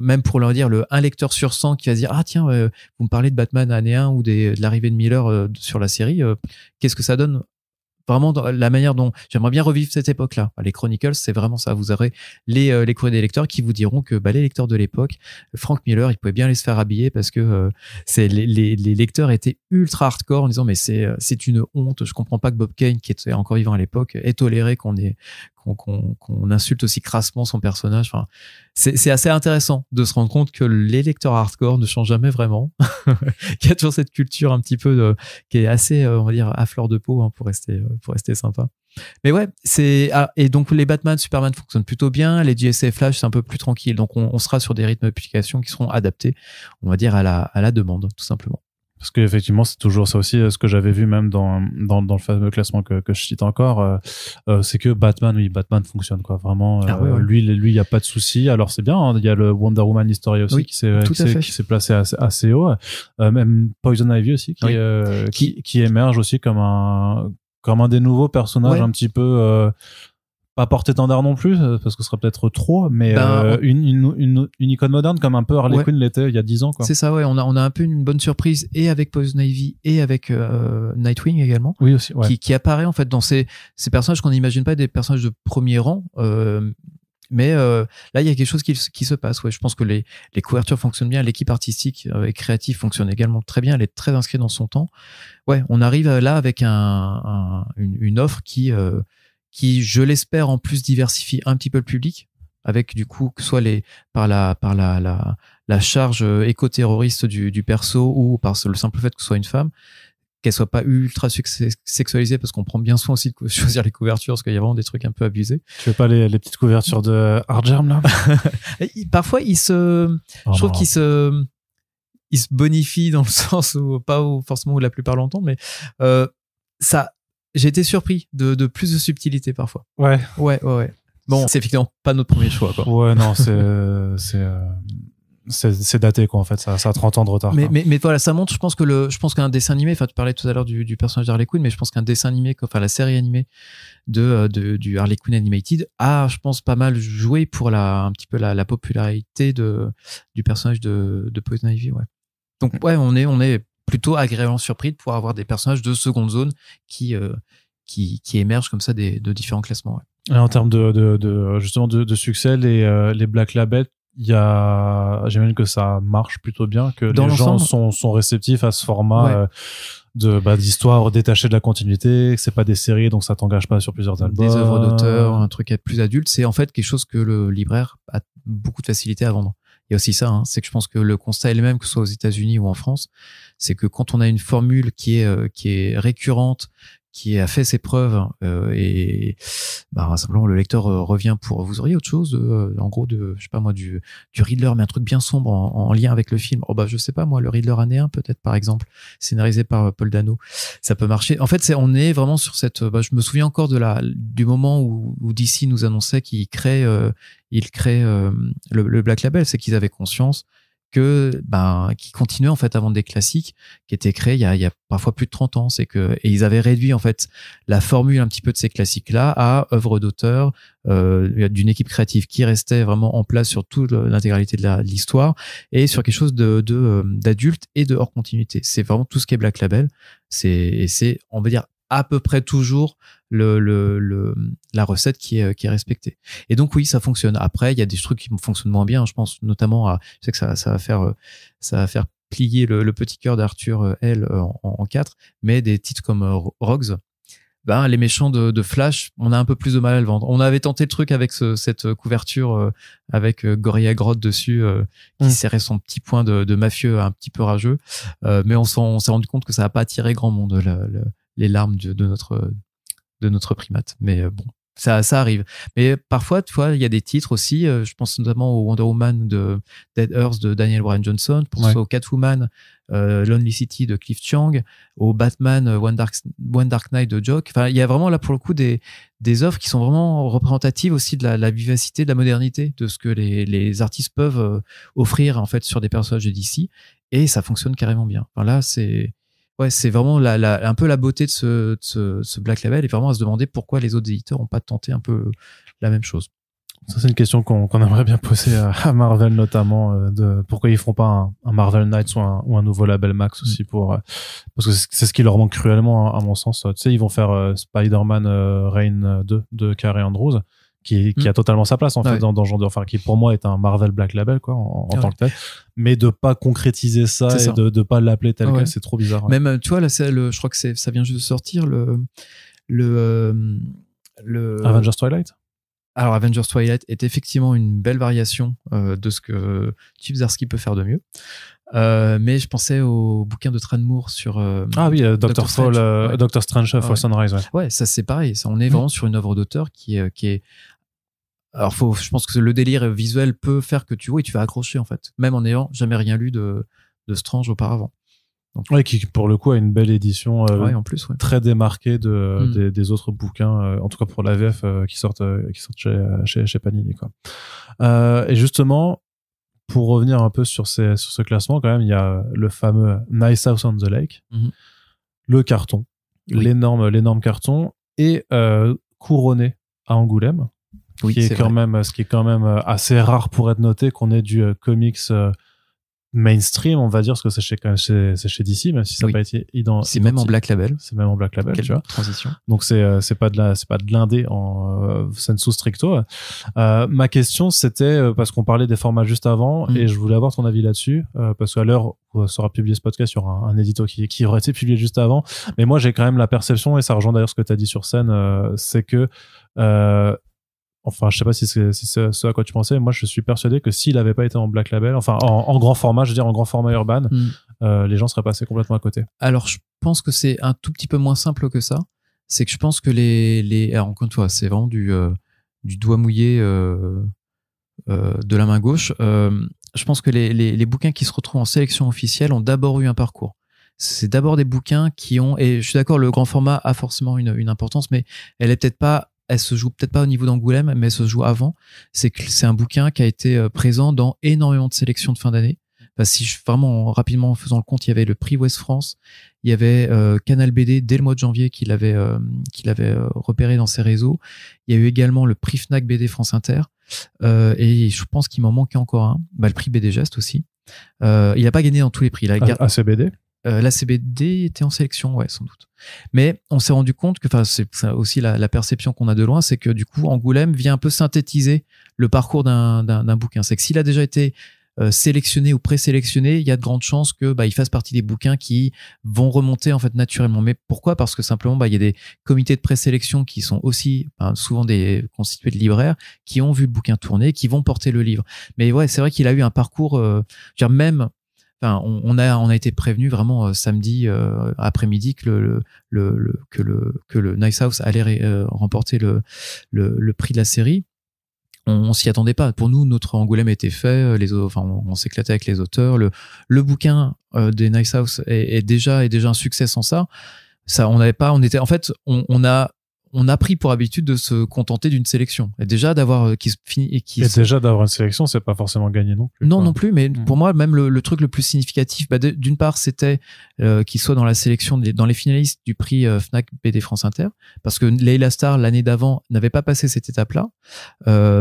même pour leur dire un lecteur sur 100 qui va se dire, ah tiens, vous me parlez de Batman année 1 ou de l'arrivée de Miller sur la série, qu'est-ce que ça donne? Vraiment dans la manière dont j'aimerais bien revivre cette époque-là. Les Chronicles, c'est vraiment ça. Vous aurez les courriers des lecteurs qui vous diront que les lecteurs de l'époque, Frank Miller, il pouvait bien les se faire habiller parce que les lecteurs étaient ultra hardcore en disant mais c'est une honte. Je comprends pas que Bob Kane, qui était encore vivant à l'époque, ait toléré qu'on insulte aussi crassement son personnage. Enfin, c'est assez intéressant de se rendre compte que les lecteurs hardcore ne changent jamais vraiment. Qu'il y a toujours cette culture un petit peu qui est assez, on va dire, à fleur de peau pour rester sympa. Mais ouais, et donc les Batman, Superman fonctionnent plutôt bien. Les DC et Flash, c'est un peu plus tranquille. Donc on sera sur des rythmes de publication qui seront adaptés, on va dire, à la demande, tout simplement. Parce qu'effectivement, c'est toujours ça aussi, ce que j'avais vu même dans le fameux classement que je cite encore, c'est que Batman fonctionne, quoi. Vraiment, ouais. lui, il y a pas de souci. Alors, c'est bien, hein, il y a le Wonder Woman Historia aussi qui s'est placé assez haut. Même Poison Ivy aussi, qui émerge aussi comme un des nouveaux personnages un petit peu, pas porte-étendard non plus, parce que ce serait peut-être trop, mais une icône moderne comme un peu Harley Quinn l'était il y a 10 ans, quoi. C'est ça, ouais. On a un peu une bonne surprise et avec Poison Ivy et avec Nightwing également. Oui, aussi, ouais. Qui apparaît en fait dans ces personnages qu'on n'imagine pas des personnages de premier rang. Mais là, il y a quelque chose qui se passe. Ouais, je pense que les couvertures fonctionnent bien, l'équipe artistique et créative fonctionne également très bien. Elle est très inscrite dans son temps. Ouais, on arrive là avec une offre qui, je l'espère, en plus diversifie un petit peu le public, avec du coup que ce soit par la charge éco-terroriste du perso ou par le simple fait que ce soit une femme, qu'elle soit pas ultra sexualisée, parce qu'on prend bien soin aussi de choisir les couvertures, parce qu'il y a vraiment des trucs un peu abusés. Tu veux pas les petites couvertures de Hardgerm là? Parfois je trouve qu'ils se bonifient dans le sens où pas forcément où la plupart l'entendent, mais j'ai été surpris de plus de subtilité parfois. Ouais. Bon, c'est effectivement pas notre premier choix, quoi. Ouais, non, c'est daté, quoi, en fait. Ça a 30 ans de retard. Mais voilà, ça montre, je pense qu'un dessin animé, enfin, tu parlais tout à l'heure du personnage d'Harley Quinn, mais je pense qu'un dessin animé, enfin, la série animée du Harley Quinn Animated a, je pense, pas mal joué pour un petit peu la popularité du personnage de Poison Ivy, ouais. Donc, ouais, on est plutôt agréablement surpris de pouvoir avoir des personnages de seconde zone qui émergent comme ça de différents classements, ouais. Et en termes justement de succès, les Black Label, j'imagine que ça marche plutôt bien, que les gens sont réceptifs à ce format d'histoire détachée de la continuité, que c'est pas des séries, donc ça t'engage pas sur plusieurs albums. Des œuvres d'auteur, un truc plus adulte, c'est en fait quelque chose que le libraire a beaucoup de facilité à vendre. Il y a aussi ça, c'est que je pense que le constat est le même, que ce soit aux États-Unis ou en France, c'est que quand on a une formule qui est récurrente, qui a fait ses preuves, et simplement le lecteur revient pour vous auriez autre chose, en gros je sais pas moi, du Riddler, mais un truc bien sombre en lien avec le film. Je sais pas moi, le Riddler année 1 peut-être, par exemple, scénarisé par Paul Dano, ça peut marcher. En fait, on est vraiment sur cette, je me souviens encore du moment où DC nous annonçait qu'il crée le Black Label, c'est qu'ils avaient conscience qui continuaient en fait à vendre des classiques qui étaient créés il y a parfois plus de 30 ans. Et ils avaient réduit en fait la formule un petit peu de ces classiques-là à œuvres d'auteur, d'une équipe créative qui restait vraiment en place sur toute l'intégralité de l'histoire et sur quelque chose d'adulte et de hors continuité. C'est vraiment tout ce qui est Black Label. C'est, on va dire, à peu près toujours la recette qui est respectée. Et donc oui, ça fonctionne. Après, il y a des trucs qui fonctionnent moins bien. Je pense notamment je sais que ça va faire plier le petit cœur d'Arthur L en 4, mais des titres comme Rogues, les méchants de Flash, on a un peu plus de mal à le vendre. On avait tenté le truc avec cette couverture avec Gorilla Grodd dessus qui serrait son petit point de mafieux un petit peu rageux, mais on s'est rendu compte que ça n'a pas attiré grand monde les larmes de notre primate. Mais bon, ça arrive. Mais parfois, tu vois, il y a des titres aussi. Je pense notamment au Wonder Woman de Dead Earth de Daniel Bryan Johnson, au Catwoman Lonely City de Cliff Chiang, au Batman One Dark Knight de Jock. Enfin, il y a vraiment là pour le coup des œuvres qui sont vraiment représentatives aussi de la vivacité, de la modernité, de ce que les artistes peuvent offrir en fait sur des personnages de DC, et ça fonctionne carrément bien. Enfin, là, c'est vraiment un peu la beauté de ce Black Label, et vraiment à se demander pourquoi les autres éditeurs n'ont pas tenté un peu la même chose. Ça, c'est une question qu'on aimerait bien poser à Marvel, notamment, de pourquoi ils feront pas un Marvel Knights ou un nouveau label Max aussi parce que c'est ce qui leur manque cruellement, à mon sens. Tu sais, ils vont faire Spider-Man Reign 2 de Carey Andrews, qui a totalement sa place, en fait, dans genre enfin, qui pour moi est un Marvel Black Label, quoi, en tant que tel. Mais de pas concrétiser ça et de pas l'appeler tel quel, c'est trop bizarre. Même, tu vois, là, je crois que ça vient juste de sortir le Avengers Twilight. Alors, Avengers Twilight est effectivement une belle variation de ce que Chip Zdarsky peut faire de mieux. Mais je pensais au bouquin de Tran Moore sur Doctor Strange for Sunrise. Ouais, ça c'est pareil. Ça, on est vraiment sur une œuvre d'auteur qui est. Alors, je pense que le délire visuel peut faire que tu vas accrocher, en fait, même en n'ayant jamais rien lu de Strange auparavant. Donc, qui pour le coup a une belle édition en plus, très démarquée des autres bouquins, en tout cas pour la VF qui sortent chez Panini, quoi. Et justement, pour revenir un peu sur ce classement, quand même, il y a le fameux Nice House on the Lake, le carton, l'énorme carton, et couronné à Angoulême, ce qui est quand même assez rare pour être noté, qu'on ait du comics mainstream, on va dire, parce que c'est chez DC, même si ça n'a pas été identique. C'est même en Black Label. C'est même en Black Label, tu vois. Transition. Donc c'est pas de l'indé en sensu stricto. Ma question, c'était parce qu'on parlait des formats juste avant, et je voulais avoir ton avis là-dessus, parce qu'à l'heure où sera publié ce podcast, il y aura un édito qui aurait été publié juste avant. Mais moi, j'ai quand même la perception, et ça rejoint d'ailleurs ce que tu as dit sur scène, c'est que enfin, je sais pas si c'est ce à quoi tu pensais. Moi, je suis persuadé que s'il avait pas été en Black Label, enfin en grand format, je veux dire en grand format urban, les gens seraient passés complètement à côté. Alors, je pense que c'est un tout petit peu moins simple que ça. C'est que je pense que alors, encore une fois, c'est vraiment du doigt mouillé de la main gauche. Je pense que les bouquins qui se retrouvent en sélection officielle ont d'abord eu un parcours. C'est d'abord des bouquins qui ont, et je suis d'accord, le grand format a forcément une importance, mais elle se joue peut-être pas au niveau d'Angoulême, mais elle se joue avant. C'est un bouquin qui a été présent dans énormément de sélections de fin d'année. Enfin, vraiment rapidement en faisant le compte, il y avait le prix Ouest France, il y avait Canal BD dès le mois de janvier qu'il avait repéré dans ses réseaux. Il y a eu également le prix Fnac BD France Inter, et je pense qu'il m'en manquait encore un. Le prix BD Geste aussi. Il n'a pas gagné dans tous les prix. ACBD. L'ACBD était en sélection, ouais, sans doute. Mais on s'est rendu compte que, enfin, c'est aussi la perception qu'on a de loin, c'est que du coup, Angoulême vient un peu synthétiser le parcours d'un bouquin. C'est que s'il a déjà été sélectionné ou présélectionné, il y a de grandes chances que il fasse partie des bouquins qui vont remonter en fait naturellement. Mais pourquoi ? Parce que simplement, il y a des comités de présélection qui sont aussi souvent constitués de libraires qui ont vu le bouquin tourner, qui vont porter le livre. Mais ouais, c'est vrai qu'il a eu un parcours, même. Enfin, on a été prévenu vraiment samedi après-midi que le Nice House allait remporter le prix de la série. On s'y attendait pas. Pour nous, notre Angoulême était fait. On s'éclatait avec les auteurs. Le bouquin des Nice House est déjà un succès sans ça. On a pris pour habitude de se contenter d'une sélection. Et déjà d'avoir d'avoir une sélection, c'est pas forcément gagné non plus. Non plus, mais pour moi, même le truc le plus significatif, d'une part, c'était qu'il soit dans la sélection, dans les finalistes du prix Fnac BD France Inter, parce que Leila Star, l'année d'avant, n'avait pas passé cette étape-là.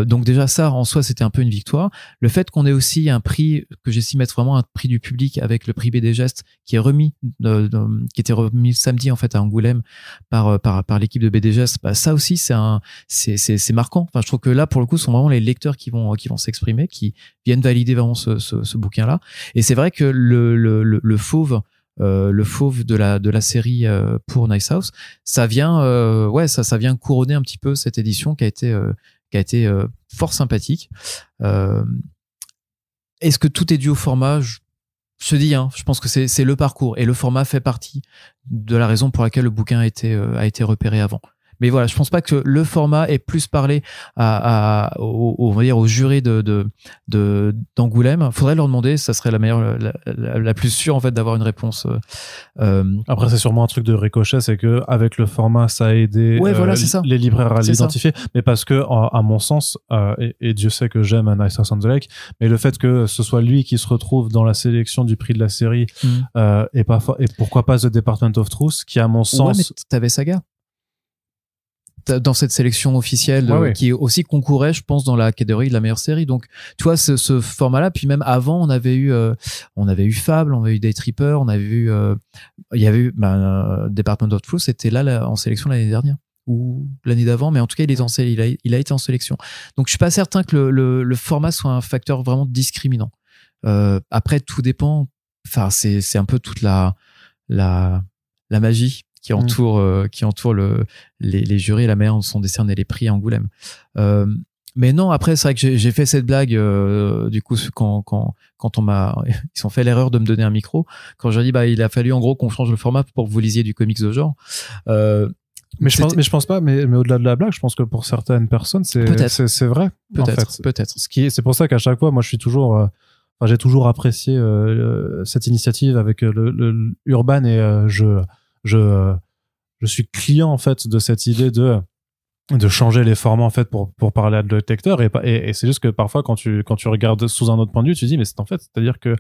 Donc déjà, ça, en soi, c'était un peu une victoire. Le fait qu'on ait aussi un prix, que j'estime être vraiment un prix du public, avec le prix BD Geste, qui était remis samedi, en fait, à Angoulême, par l'équipe de BD Geste, ça aussi c'est marquant. Enfin, je trouve que là pour le coup ce sont vraiment les lecteurs qui vont s'exprimer, qui viennent valider vraiment ce bouquin là. Et c'est vrai que le fauve le fauve de la série pour Nice House, ça vient ça vient couronner un petit peu cette édition qui a été fort sympathique. Est-ce que tout est dû au format? Je te dis, je pense que c'est le parcours, et le format fait partie de la raison pour laquelle le bouquin a été repéré avant. Mais voilà, je pense pas que le format ait plus parlé on va dire au jury d'Angoulême. Faudrait leur demander, ça serait la meilleure, la plus sûre en fait d'avoir une réponse. Après, c'est sûrement un truc de ricochet, c'est que avec le format, ça a aidé les libraires à l'identifier. Mais parce que, à mon sens, et Dieu sait que j'aime Nice House on the Lake, mais le fait que ce soit lui qui se retrouve dans la sélection du prix de la série, et pourquoi pas The Department of Truth, qui à mon sens, mais t'avais Saga dans cette sélection officielle qui aussi concourait, je pense, dans la catégorie de la meilleure série. Donc, tu vois, ce format-là. Puis même avant, on avait eu Fable, on avait eu Day Tripper, on avait eu, il y avait eu Department of Truth, c'était là en sélection l'année dernière ou l'année d'avant, mais en tout cas, il a été en sélection. Donc, je suis pas certain que le format soit un facteur vraiment discriminant. Après, tout dépend. Enfin, c'est un peu toute la magie qui entoure les jurys et la manière dont sont décernés les prix à Angoulême. Mais non, après, c'est vrai que j'ai fait cette blague, du coup, quand ils ont fait l'erreur de me donner un micro, quand j'ai dit, il a fallu en gros qu'on change le format pour que vous lisiez du comics de genre. Mais je pense pas, mais au-delà de la blague, je pense que pour certaines personnes, c'est vrai. Peut-être. C'est pour ça qu'à chaque fois, moi, j'ai toujours apprécié cette initiative avec le Urban, et je suis client en fait de cette idée de changer les formats en fait pour parler à le lecteur, et c'est juste que parfois quand tu regardes sous un autre point de vue, tu te dis mais c'est-à-dire que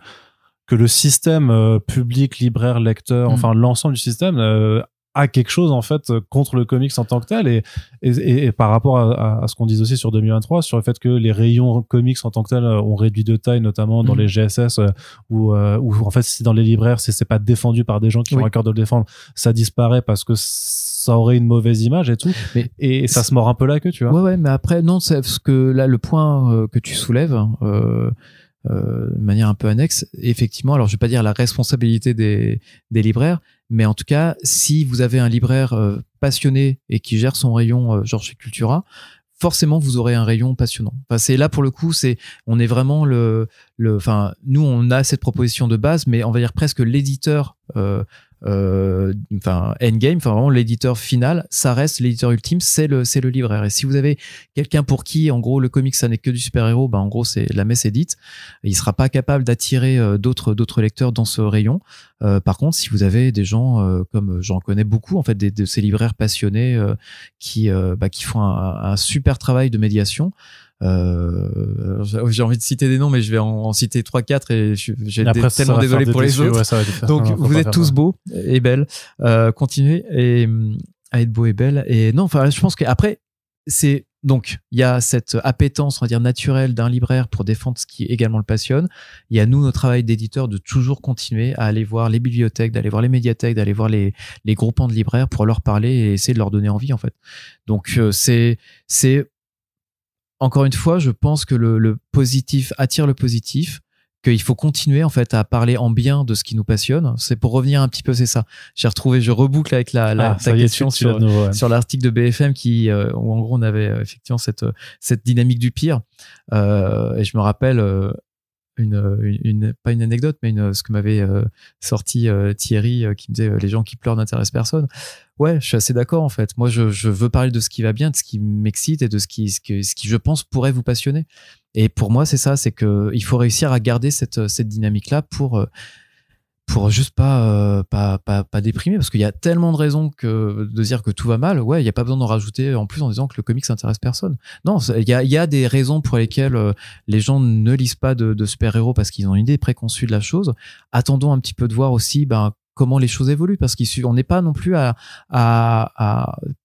le système public, libraire, lecteur, enfin l'ensemble du système a quelque chose en fait contre le comics en tant que tel, et par rapport à ce qu'on dit aussi sur 2023 sur le fait que les rayons comics en tant que tel ont réduit de taille, notamment dans les GSS, où en fait si dans les libraires c'est pas défendu par des gens qui ont à cœur de le défendre, ça disparaît parce que ça aurait une mauvaise image et tout, et ça se mord un peu la queue, tu vois. Ouais, mais après non, c'est parce que là le point que tu soulèves de manière un peu annexe, effectivement, alors je vais pas dire la responsabilité des libraires, mais en tout cas, si vous avez un libraire passionné et qui gère son rayon, genre chez Cultura, forcément vous aurez un rayon passionnant. Enfin, c'est là pour le coup, on est vraiment enfin, nous on a cette proposition de base, mais on va dire presque l'éditeur endgame, enfin vraiment l'éditeur final, ça reste l'éditeur ultime, c'est le libraire. Et si vous avez quelqu'un pour qui en gros le comics ça n'est que du super-héros, en gros c'est la messe est dite, il sera pas capable d'attirer d'autres lecteurs dans ce rayon. Par contre, si vous avez des gens comme j'en connais beaucoup en fait, de ces libraires passionnés qui font un super travail de médiation. J'ai envie de citer des noms, mais je vais en citer 3-4 et j'ai tellement désolé pour les autres. Donc vous êtes tous beaux et belles. Continuez à être beaux et belles. Et non, enfin, je pense qu'après, donc il y a cette appétence, on va dire, naturelle d'un libraire pour défendre ce qui également le passionne. Il y a notre travail d'éditeur de toujours continuer à aller voir les bibliothèques, d'aller voir les médiathèques, d'aller voir les groupements de libraires pour leur parler et essayer de leur donner envie en fait. Donc c'est encore une fois, je pense que le positif attire le positif, qu'il faut continuer en fait à parler en bien de ce qui nous passionne. C'est pour revenir un petit peu, c'est ça. Je reboucle avec ta question sur l'article de BFM où en gros on avait effectivement cette dynamique du pire. Et je me rappelle pas une anecdote, mais ce que m'avait sorti Thierry qui me disait les gens qui pleurent n'intéressent personne. Ouais, je suis assez d'accord en fait. Moi, je veux parler de ce qui va bien, de ce qui m'excite et de ce qui je pense pourrait vous passionner. Et pour moi, c'est ça, c'est que il faut réussir à garder cette dynamique-là pour juste pas déprimer, parce qu'il y a tellement de raisons de dire que tout va mal. Ouais, il y a pas besoin d'en rajouter en plus en disant que le comics s'intéresse personne. Non, il y a des raisons pour lesquelles les gens ne lisent pas de super-héros parce qu'ils ont une idée préconçue de la chose. Attendons un petit peu de voir aussi comment les choses évoluent, parce qu'on n'est pas non plus à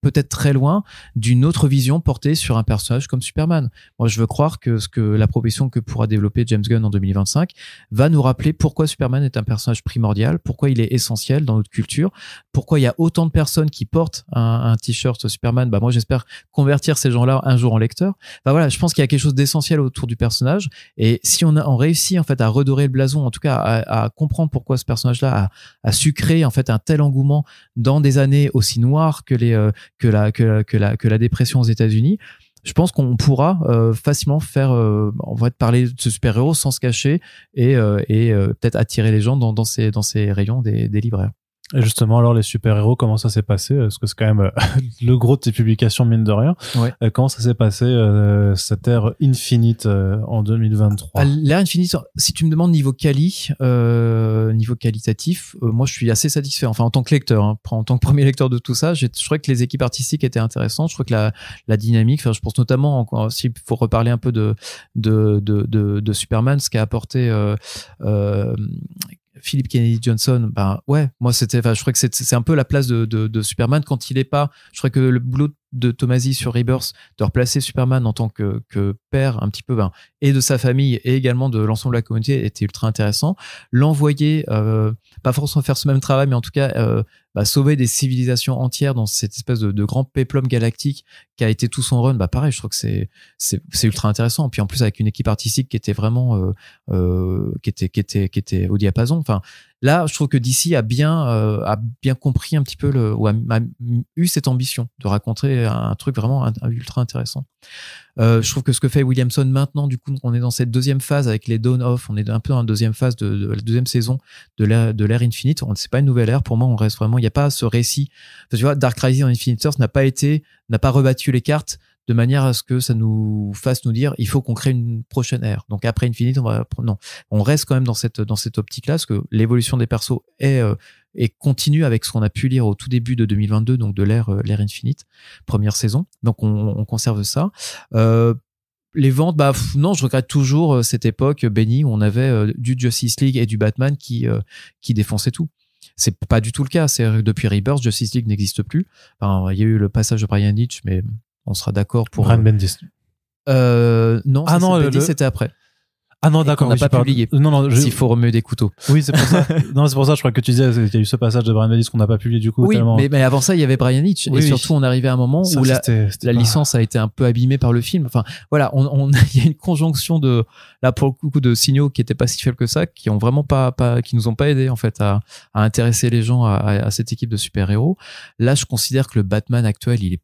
peut-être très loin d'une autre vision portée sur un personnage comme Superman. Moi, je veux croire que la proposition que pourra développer James Gunn en 2025 va nous rappeler pourquoi Superman est un personnage primordial, pourquoi il est essentiel dans notre culture, pourquoi il y a autant de personnes qui portent un t-shirt Superman. Moi, j'espère convertir ces gens-là un jour en lecteurs. Voilà, je pense qu'il y a quelque chose d'essentiel autour du personnage, et si on réussit en fait à redorer le blason, en tout cas à comprendre pourquoi ce personnage-là a su créer en fait un tel engouement dans des années aussi noires que la dépression aux États-Unis. Je pense qu'on pourra facilement on va parler de ce super-héros sans se cacher et peut-être attirer les gens dans ces rayons des libraires. Et justement, alors les super-héros, comment ça s'est passé? Parce que c'est quand même le gros de tes publications, mine de rien. Ouais. Comment ça s'est passé, cette ère Infinite en 2023? L'ère Infinite, si tu me demandes niveau qualitatif, moi je suis assez satisfait. Enfin, en tant que lecteur, hein, en tant que premier lecteur de tout ça, je trouvais que les équipes artistiques étaient intéressantes. Je crois que la dynamique, enfin, je pense notamment, s'il faut reparler un peu de Superman, ce qu'a apporté Philip Kennedy Johnson, moi je crois que c'est un peu la place de Superman quand il est pas. Je crois que le boulot de Tomasi sur Rebirth de replacer Superman en tant que père un petit peu et de sa famille et également de l'ensemble de la communauté était ultra intéressant. L'envoyer, pas forcément faire ce même travail, mais en tout cas sauver des civilisations entières dans cette espèce de grand péplum galactique qui a été tout son run, pareil, je trouve que c'est ultra intéressant. Puis en plus avec une équipe artistique qui était vraiment qui était au diapason. Enfin là, je trouve que DC a bien compris un petit peu a eu cette ambition de raconter un truc vraiment ultra intéressant. Je trouve que ce que fait Williamson maintenant, du coup, on est dans cette deuxième phase avec les Dawn of, on est un peu dans la deuxième phase de la deuxième saison de l'ère Infinite. C'est pas une nouvelle ère. Pour moi, on reste vraiment, il n'y a pas ce récit. Enfin, tu vois, Dark Crisis en Infinite Earth n'a pas rebattu les cartes de manière à ce que ça nous fasse nous dire il faut qu'on crée une prochaine ère. Donc après Infinite, on reste quand même dans cette optique-là, parce que l'évolution des persos est continue avec ce qu'on a pu lire au tout début de 2022, donc de l'ère Infinite, première saison. Donc on conserve ça. Les ventes, non, je regrette toujours cette époque bénie où on avait du Justice League et du Batman qui défonçaient tout. C'est pas du tout le cas. C'est depuis Rebirth, Justice League n'existe plus. Enfin, il y a eu le passage de Brian Hitch, mais on sera d'accord pour. Brian Bendis. Non, Bendis, c'était après. Ah non, d'accord. On n'a pas publié. Non, s'il faut remuer des couteaux. Oui, c'est pour ça. Non, c'est pour ça, je crois que tu disais qu'il y a eu ce passage de Brian Bendis qu'on n'a pas publié du coup. Oui, tellement... mais avant ça, il y avait Brian Hitch. Oui, et surtout, on arrivait à un moment où la licence a été un peu abîmée par le film. Enfin, voilà, il y a une conjonction là, pour le coup, de signaux qui étaient pas si faibles que ça, qui ont vraiment qui nous ont pas aidé, en fait, à intéresser les gens à cette équipe de super-héros. Là, je considère que le Batman actuel, il est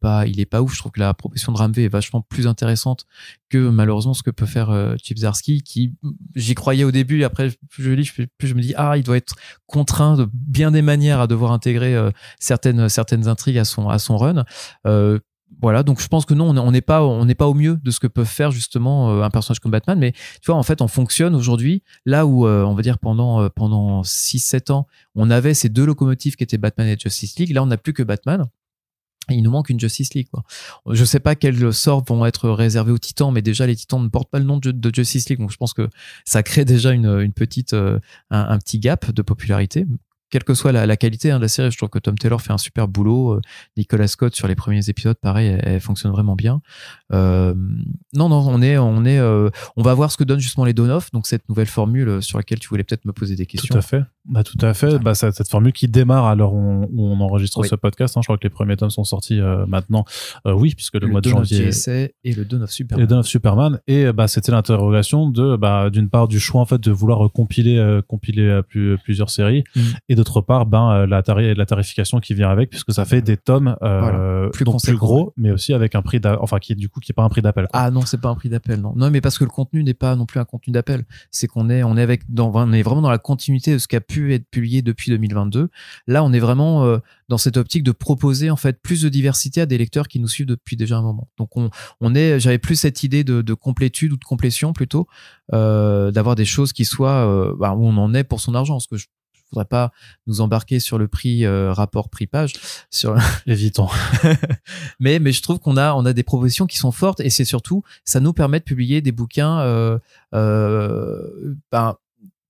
pas ouf. Je trouve que la proposition de Ramvé est vachement plus intéressante que, malheureusement, ce que peut faire Chip Zdarsky, qui, j'y croyais au début, après plus je lis, plus je me dis il doit être contraint de bien des manières à devoir intégrer certaines intrigues à son run. Voilà, donc je pense que non, on n'est pas au mieux de ce que peut faire justement un personnage comme Batman, mais tu vois, en fait, on fonctionne aujourd'hui là où on va dire pendant 6-7 ans, on avait ces deux locomotives qui étaient Batman et Justice League. Là, on n'a plus que Batman. Il nous manque une Justice League, quoi. Je sais pas quels sorts vont être réservés aux Titans, mais déjà les Titans ne portent pas le nom de Justice League, donc je pense que ça crée déjà une petite un petit gap de popularité. Quelle que soit la qualité de la série, je trouve que Tom Taylor fait un super boulot. Nicolas Scott sur les premiers épisodes, pareil, elle fonctionne vraiment bien. Non, on va voir ce que donne justement les Dawn of, donc cette nouvelle formule sur laquelle tu voulais peut-être me poser des questions. Tout à fait. Tout à fait. Cette formule qui démarre à l'heure où on enregistre ce podcast. Je crois que les premiers tomes sont sortis maintenant. Oui, puisque le mois de janvier. Le GSA et le Dawn of Superman. Et le Dawn of Superman. Et c'était l'interrogation d'une part du choix en fait de vouloir compiler plusieurs séries et d'autre part la tarification qui vient avec, puisque ça fait des tomes plus gros, mais aussi avec un prix qui est pas un prix d'appel. Ah non, c'est pas un prix d'appel, non, mais parce que le contenu n'est pas non plus un contenu d'appel. C'est qu'on est on est vraiment dans la continuité de ce qui a pu être publié depuis 2022. Là, on est vraiment dans cette optique de proposer en fait plus de diversité à des lecteurs qui nous suivent depuis déjà un moment. Donc j'avais plus cette idée de complétude ou de complétion plutôt, d'avoir des choses qui soient où on en est pour son argent, parce que je voudrais pas nous embarquer sur le prix rapport prix-page sur évitons. mais je trouve qu'on a des propositions qui sont fortes, et c'est surtout ça nous permet de publier des bouquins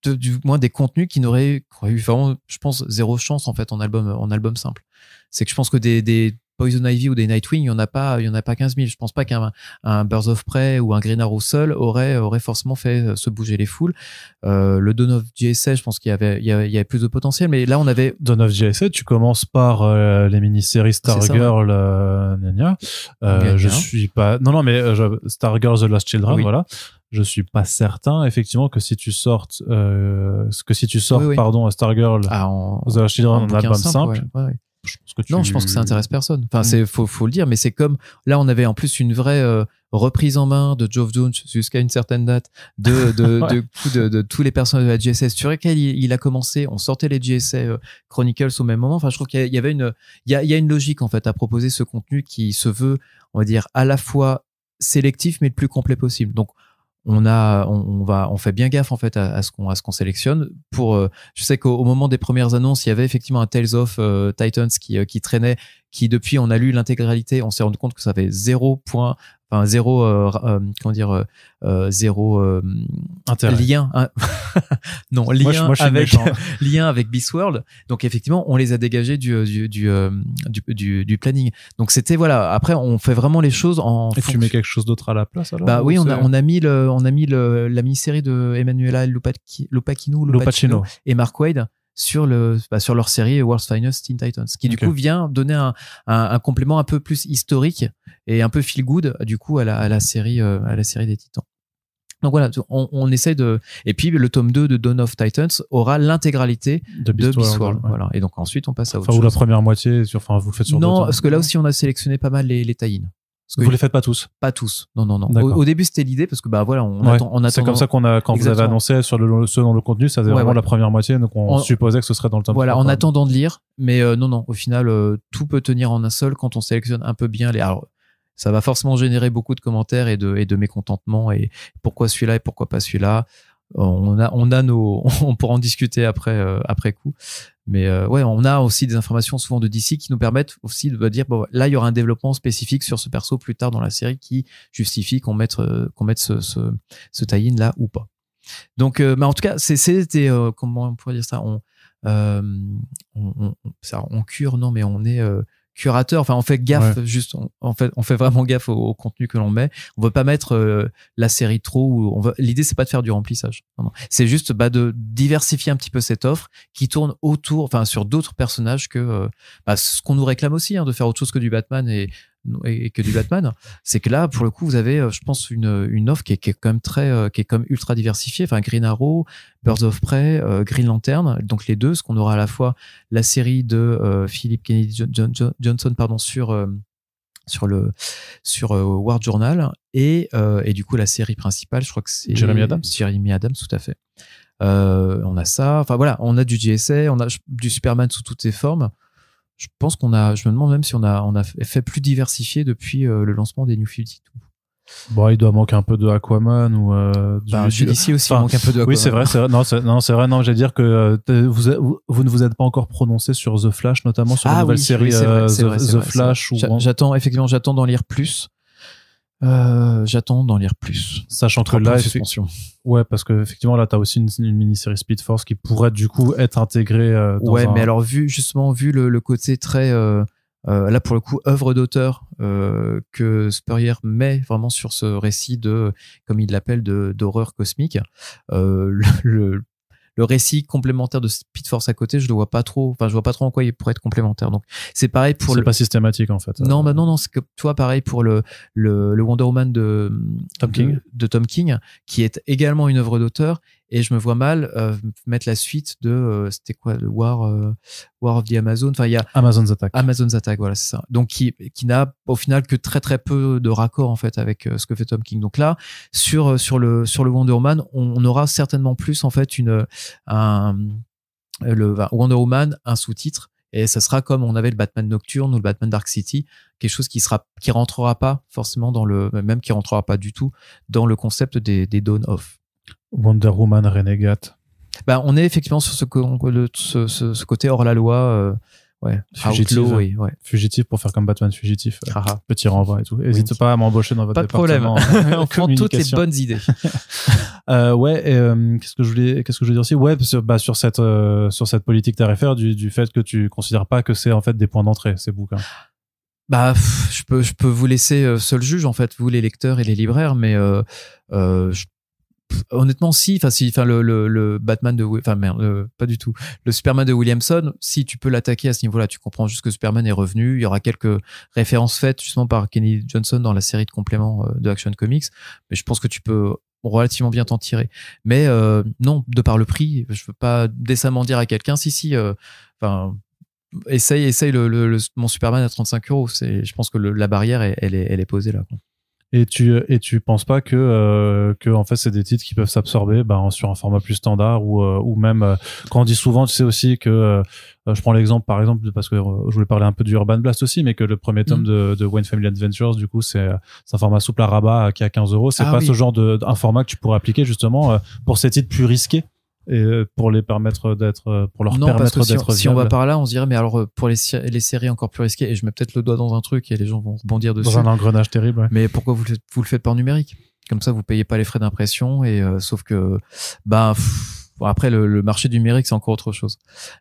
du moins des contenus qui n'auraient eu vraiment, je pense, zéro chance en fait en album simple. C'est que je pense que des Poison Ivy ou des Nightwing, il y en a pas 15 000. Je pense pas qu'un Birds of Prey ou un Green Arrow seul aurait forcément fait se bouger les foules. Le Dawn of JSA, je pense qu'il y avait plus de potentiel, mais là on avait Dawn of JSA. Tu commences par les mini-séries Stargirl, je suis pas. Non, mais Stargirl The Lost Children, voilà. je suis pas certain effectivement que si tu sors Oui. pardon Stargirl The Children en album simple, ouais. je pense que Non, je pense que ça intéresse personne. Enfin, faut le dire, mais c'est comme là, on avait en plus une vraie reprise en main de Geoff Johns jusqu'à une certaine date de tous les personnages de la JSA sur lesquels il a commencé. On sortait les JSA Chronicles au même moment. Enfin, je trouve qu'il y avait il y a une logique en fait à proposer ce contenu qui se veut, on va dire, à la fois sélectif mais le plus complet possible. Donc on fait bien gaffe en fait à ce qu'on sélectionne. Je sais qu'au moment des premières annonces, il y avait effectivement un Tales of Titans qui traînait, qui depuis on a lu l'intégralité, on s'est rendu compte que ça avait zéro lien non lien moi, avec lien avec Beast World. Donc effectivement on les a dégagés du planning. Donc c'était voilà, après on fait vraiment les choses en tu mets quelque chose d'autre à la place alors? Bah oui, on a mis la mini-série de Emanuela Lupacchino et Mark Waid sur leur série World's Finest Teen Titans, qui du coup vient donner un complément un peu plus historique et un peu feel good du coup à la série des Titans. Donc voilà, on essaie et puis le tome 2 de Dawn of Titans aura l'intégralité de Beast World. Ouais. Voilà. Et donc ensuite on passe à autre chose. Ou la première moitié, vous le faites sur non, parce que là aussi on a sélectionné pas mal les tie-in. Vous les faites pas tous? Pas tous. Non. Au début, c'était l'idée parce que voilà, on attend. C'est comme ça quand vous avez annoncé sur le contenu, ça faisait vraiment la première moitié, donc on supposait que ce serait dans le tome 3. Voilà, en attendant de lire, mais non. Au final, tout peut tenir en un seul quand on sélectionne un peu bien alors, ça va forcément générer beaucoup de commentaires et de mécontentement et pourquoi celui-là et pourquoi pas celui-là. On pourra en discuter après coup. Mais on a aussi des informations souvent de DC qui nous permettent aussi de dire là il y aura un développement spécifique sur ce perso plus tard dans la série qui justifie qu'on mette ce tie-in là ou pas. Donc en tout cas c'était comment on pourrait dire ça, on cure, non mais on est curateur, enfin on fait gaffe, juste on fait vraiment gaffe au contenu que l'on met. On veut pas mettre la série trop, l'idée c'est pas de faire du remplissage, non. C'est juste de diversifier un petit peu cette offre qui tourne sur d'autres personnages que ce qu'on nous réclame aussi, de faire autre chose que du Batman et que du Batman. C'est que là pour le coup vous avez je pense une offre qui est quand même qui est quand même ultra diversifiée. Enfin Green Arrow, Birds of Prey, Green Lantern, donc les deux, parce qu'on aura à la fois la série de Philip Kennedy Johnson sur War Journal et du coup la série principale, je crois que c'est Jeremy Adams, tout à fait. On a ça, enfin voilà, on a du JSA, on a du Superman sous toutes ses formes. Je pense je me demande même si on a fait plus diversifié depuis le lancement des New 52. Bon, il doit manquer un peu de Aquaman ou DC aussi manque un peu de Aquaman. Oui, c'est vrai. C'est vrai. Non, j'allais dire que vous ne vous êtes pas encore prononcé sur The Flash, notamment sur la nouvelle série The Flash. J'attends d'en lire plus. Sachant que là, parce que effectivement là, t'as aussi une mini-série Speed Force qui pourrait du coup être intégrée. Mais alors vu le côté très là pour le coup œuvre d'auteur que Spurrier met vraiment sur ce récit comme il l'appelle d'horreur cosmique, le récit complémentaire de Speed Force à côté, je vois pas trop en quoi il pourrait être complémentaire. Donc c'est pareil pour pas systématique en fait. Non, c'est que toi pareil pour le Wonder Woman de Tom King qui est également une œuvre d'auteur, et je me vois mal mettre la suite de c'était quoi, le War of the Amazon, enfin il y a Amazon's Attack, voilà, c'est ça. Donc qui n'a au final que très très peu de raccord en fait avec ce que fait Tom King. Donc là sur le Wonder Woman, on aura certainement plus en fait le Wonder Woman, un sous-titre, et ça sera comme on avait le Batman Nocturne ou le Batman Dark City, quelque chose qui rentrera pas forcément qui rentrera pas du tout dans le concept des Dawn of Wonder Woman Renegade. On est effectivement sur ce côté hors la loi, fugitif, fugitif pour faire comme Batman fugitif. Petit renvoi et tout. N'hésite pas à m'embaucher dans votre département. Pas de problème. On prend toutes les bonnes idées. Qu'est-ce que je voulais dire aussi? Sur cette politique tarifaire du fait que tu considères pas que c'est en fait des points d'entrée ces bouquins. Je peux vous laisser seul juge en fait, vous les lecteurs et les libraires, mais honnêtement le Batman pas du tout, le Superman de Williamson, si tu peux l'attaquer à ce niveau-là, tu comprends juste que Superman est revenu, il y aura quelques références faites justement par Kenny Johnson dans la série de compléments de Action Comics, mais je pense que tu peux relativement bien t'en tirer. Mais non, de par le prix, je veux pas décemment dire à quelqu'un si essaye mon Superman à 35 euros. Je pense que la barrière elle est posée là, quoi. Et tu penses pas que en fait c'est des titres qui peuvent s'absorber sur un format plus standard ou même quand on dit souvent, tu sais aussi que je prends l'exemple par exemple parce que je voulais parler un peu du Urban Blast aussi, mais que le premier tome de Wayne Family Adventures, du coup c'est un format souple à rabat qui est à 15 euros. C'est pas ce genre un format que tu pourrais appliquer justement pour ces titres plus risqués et pour les permettre d'être si on va par là, on se dirait mais alors pour les séries encore plus risquées, et je mets peut-être le doigt dans un truc et les gens vont rebondir dessus, dans un engrenage terrible, ouais. Mais pourquoi vous le faites pas en numérique, comme ça vous payez pas les frais d'impression et sauf que après le marché du numérique c'est encore autre chose.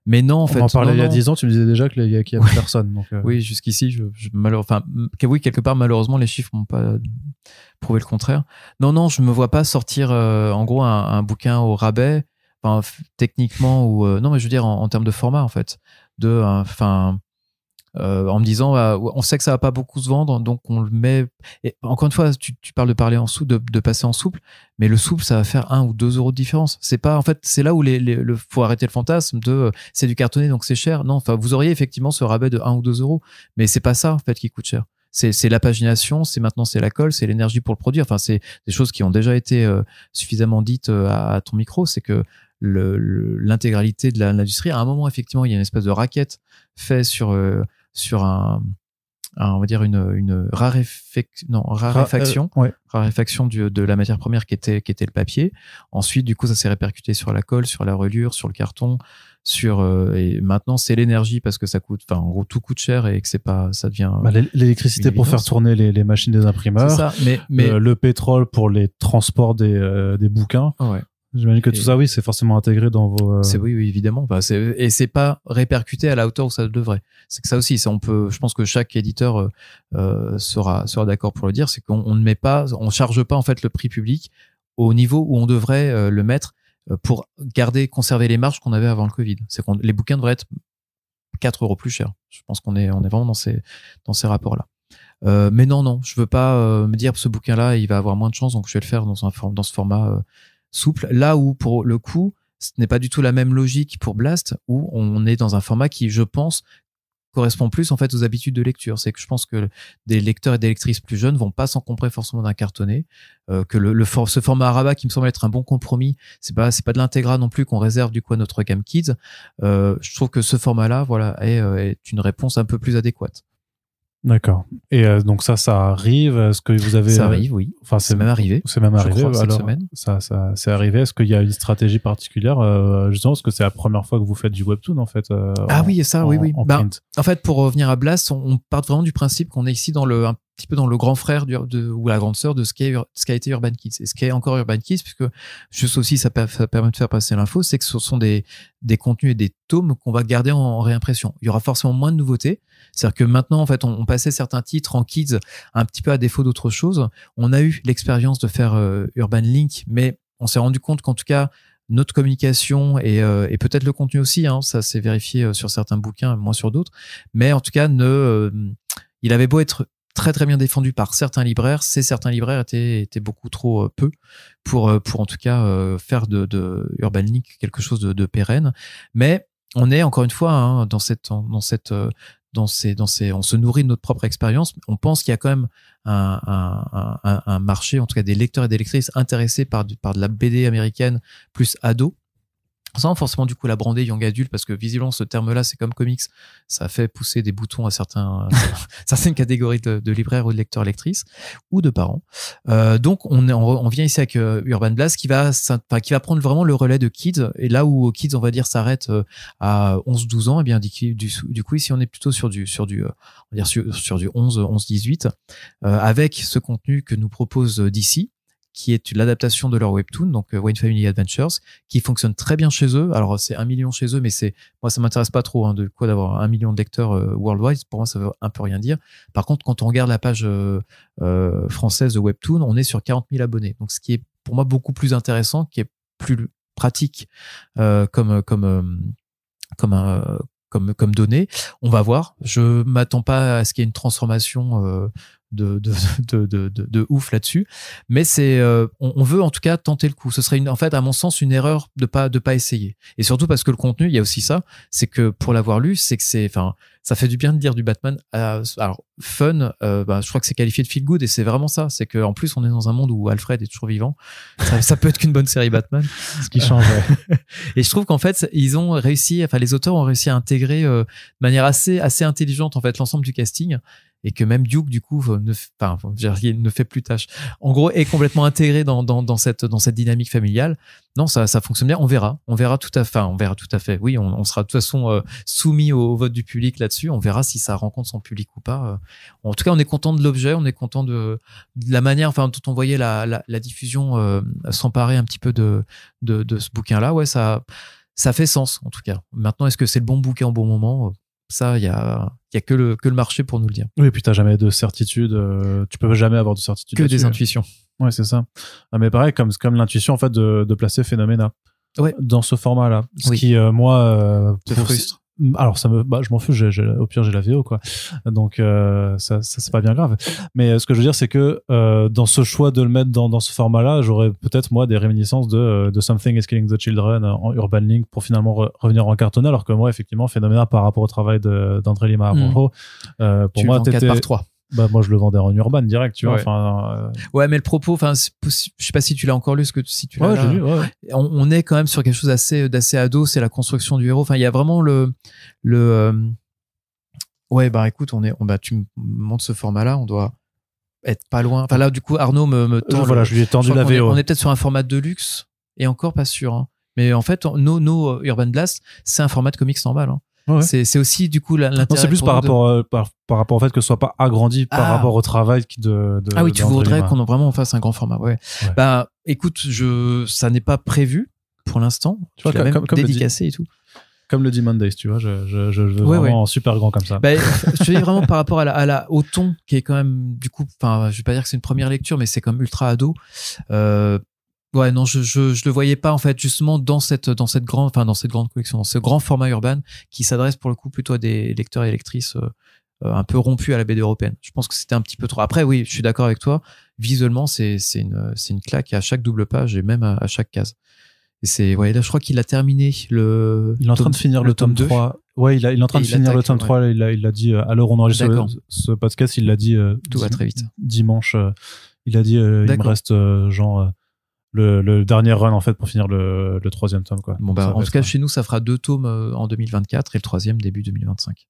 Mais non, en fait, on en parlait il y a 10 ans, tu me disais déjà qu'il y avait personne, donc oui, jusqu'ici quelque part malheureusement les chiffres m'ont pas prouvé le contraire. Non, je me vois pas sortir en gros un bouquin au rabais. Techniquement ou non, mais je veux dire en termes de format en fait, en me disant on sait que ça va pas beaucoup se vendre, donc on le met. Et encore une fois, tu parles de parler en souple, de passer en souple, mais le souple ça va faire 1 ou 2 euros de différence. C'est pas, en fait, c'est là où faut arrêter le fantasme de c'est du cartonné donc c'est cher. Non, vous auriez effectivement ce rabais de 1 ou 2 euros, mais c'est pas ça en fait qui coûte cher. C'est la pagination, c'est la colle, c'est l'énergie pour le produire. Enfin, c'est des choses qui ont déjà été suffisamment dites à ton micro. C'est que l'intégralité de l'industrie, à un moment, effectivement, il y a une espèce de racket fait sur on va dire une raréfaction de la matière première qui était le papier. Ensuite, du coup, ça s'est répercuté sur la colle, sur la reliure, sur le carton, et maintenant c'est l'énergie parce que ça coûte, en gros tout coûte cher et que ça devient l'électricité pour faire tourner les machines des imprimeurs, c'est ça, mais le pétrole pour les transports des bouquins. Ouais. J'imagine que tout ça, oui, c'est forcément intégré dans vos. Oui, évidemment. Et c'est pas répercuté à la hauteur où ça devrait. C'est que ça aussi, je pense que chaque éditeur sera d'accord pour le dire, c'est qu'on ne met pas, on charge pas en fait le prix public au niveau où on devrait le mettre pour conserver les marges qu'on avait avant le Covid. C'est que les bouquins devraient être 4 euros plus chers. Je pense qu'on est vraiment dans ces rapports-là. Mais non, je veux pas me dire ce bouquin-là, il va avoir moins de chance, donc je vais le faire dans ce format souple. Là où, pour le coup, ce n'est pas du tout la même logique pour Blast, où on est dans un format qui, je pense, correspond plus en fait aux habitudes de lecture. C'est que je pense que des lecteurs et des lectrices plus jeunes vont pas s'encombrer forcément d'un cartonné, que ce format à rabat qui me semble être un bon compromis, c'est pas de l'intégra non plus qu'on réserve du coup à notre gamme kids. Je trouve que ce format-là, est une réponse un peu plus adéquate. D'accord. Et donc ça arrive. Est-ce que vous avez Ça arrive, oui. Enfin, c'est même arrivé. C'est même arrivé. Crois, alors, cette semaine. Ça c'est arrivé. Est-ce qu'il y a une stratégie particulière justement parce que c'est la première fois que vous faites du webtoon en fait. Oui. En fait, pour revenir à Blast, on part vraiment du principe qu'on est ici un petit peu dans le grand frère ou la grande sœur de ce qu'a été Urban Kids et ce qu'est encore Urban Kids, puisque juste aussi ça permet de faire passer l'info, c'est que ce sont des contenus et des tomes qu'on va garder en réimpression. Il y aura forcément moins de nouveautés. C'est-à-dire que maintenant, en fait, on passait certains titres en kids un petit peu à défaut d'autre chose. On a eu l'expérience de faire Urban Link, mais on s'est rendu compte qu'en tout cas, notre communication et peut-être le contenu aussi, ça s'est vérifié sur certains bouquins, moins sur d'autres, mais en tout cas, il avait beau être très très bien défendu par certains libraires, certains libraires étaient beaucoup trop peu pour en tout cas faire de Urban Link quelque chose de pérenne. Mais on est encore une fois on se nourrit de notre propre expérience. On pense qu'il y a quand même un marché, en tout cas des lecteurs et des lectrices intéressés par de la BD américaine plus ado, sans forcément du coup la brander young adulte, parce que visiblement ce terme-là, c'est comme comics, ça fait pousser des boutons à certaines catégories de libraires ou de lecteurs lectrices ou de parents. Donc on vient ici avec Urban Blast qui va prendre vraiment le relais de Kids, et là où Kids on va dire s'arrête à 11-12 ans, et bien du coup ici on est plutôt sur du 11-18 avec ce contenu que nous propose DC, qui est l'adaptation de leur webtoon, donc Wayne Family Adventures, qui fonctionne très bien chez eux. Alors c'est 1 million chez eux, mais moi ça m'intéresse pas trop de quoi d'avoir 1 million de lecteurs worldwide. Pour moi ça veut un peu rien dire. Par contre, quand on regarde la page française de webtoon, on est sur 40 000 abonnés. Donc ce qui est pour moi beaucoup plus intéressant, qui est plus pratique comme comme données. On va voir. Je m'attends pas à ce qu'il y ait une transformation de ouf là-dessus, mais on veut en tout cas tenter le coup. Ce serait en fait à mon sens une erreur de pas essayer, et surtout parce que le contenu, il y a aussi ça, c'est que pour l'avoir lu, c'est que ça fait du bien de lire du Batman. Alors fun, je crois que c'est qualifié de feel good, et c'est vraiment ça. C'est que en plus on est dans un monde où Alfred est toujours vivant. Ça peut être qu'une bonne série Batman. Ce qui change. Et je trouve qu'en fait les auteurs ont réussi à intégrer de manière assez intelligente en fait l'ensemble du casting. Et que même Duke, du coup, ne fait plus tâche. En gros, est complètement intégré dans cette dynamique familiale. Non, ça fonctionne bien. On verra tout à fait. Oui, on sera de toute façon soumis au vote du public là-dessus. On verra si ça rencontre son public ou pas. En tout cas, on est content de l'objet, on est content de la manière, dont on voyait la diffusion s'emparer un petit peu de ce bouquin-là. Ouais, ça fait sens, en tout cas. Maintenant, est-ce que c'est le bon bouquin au bon moment? Ça, il y a que le marché pour nous le dire. Oui, et puis t'as jamais de certitude. Tu peux jamais avoir de certitude. Que des intuitions. Ouais, c'est ça. Mais pareil, comme l'intuition en fait de placer Phénoména. Ouais. Dans ce format-là, ce oui. qui moi te frustre. Alors je m'en fous, au pire j'ai la VO quoi, donc ça c'est pas bien grave, mais ce que je veux dire c'est que dans ce choix de le mettre dans ce format là, j'aurais peut-être moi des réminiscences de Something is Killing the Children en Urban Link pour finalement revenir en cartonné, alors que moi effectivement Phénoména par rapport au travail d'André Lima Aronjo, pour moi t'étais 4x3. Moi je le vendais en Urban direct, tu vois. Ouais, mais le propos, je sais pas si tu l'as encore lu, si tu l'as. Ouais, j'ai lu. Ouais. On est quand même sur quelque chose d'assez ado, c'est la construction du héros. Enfin, il y a vraiment ouais, écoute, tu me montres ce format-là, on doit être pas loin. Enfin là, du coup, Arnaud me tend. Je lui ai tendu la VO. On est peut-être sur un format de luxe et encore pas sûr. Hein. Mais en fait, nos Urban Blast, c'est un format de comics normal. Hein. Ouais. C'est aussi du coup l'intérêt. Non, c'est plus par rapport au fait que ce soit pas agrandi par rapport au travail ah oui, tu voudrais qu'on vraiment fasse un grand format. Ouais. Écoute, ça n'est pas prévu pour l'instant. Tu vois, même comme dédicacé et tout. Comme le dit Mondays, tu vois, je veux vraiment super grand comme ça. Je te dis vraiment par rapport au ton qui est quand même du coup, je vais pas dire que c'est une première lecture, mais c'est comme ultra ado. Ouais, non, je le voyais pas en fait justement dans cette grande collection, dans ce grand format urbain qui s'adresse pour le coup plutôt à des lecteurs et lectrices un peu rompus à la BD européenne. Je pense que c'était un petit peu trop. Après, oui, je suis d'accord avec toi. Visuellement, c'est une claque à chaque double page et même à chaque case. Et là, je crois qu'il a terminé il est en train de finir le tome 3. Ouais, il est en train de finir le tome 3. Il l'a dit à l'heure où on enregistre ce podcast, il l'a dit. Tout va très vite. Dimanche, il a dit, il me reste le dernier run en fait pour finir le troisième tome quoi. Bon en tout cas chez nous ça fera 2 tomes en 2024 et le troisième début 2025.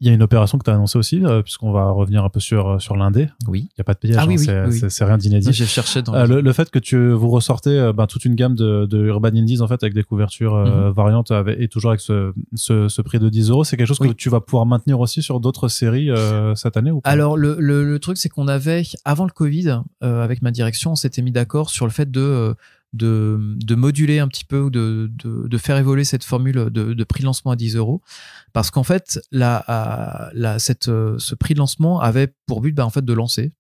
Il y a une opération que tu as annoncée aussi, puisqu'on va revenir un peu sur l'indé. Oui. Il n'y a pas de payage, c'est rien d'inédit. J'ai cherché dans le fait que vous ressortez toute une gamme de Urban Indies en fait avec des couvertures variantes et toujours avec ce prix de 10 €, c'est quelque chose que tu vas pouvoir maintenir aussi sur d'autres séries cette année ou pas? Alors le truc c'est qu'on avait avant le Covid avec ma direction on s'était mis d'accord sur le fait de moduler un petit peu ou de faire évoluer cette formule de prix de lancement à 10 €, parce qu'en fait ce prix de lancement avait pour but en fait de lancer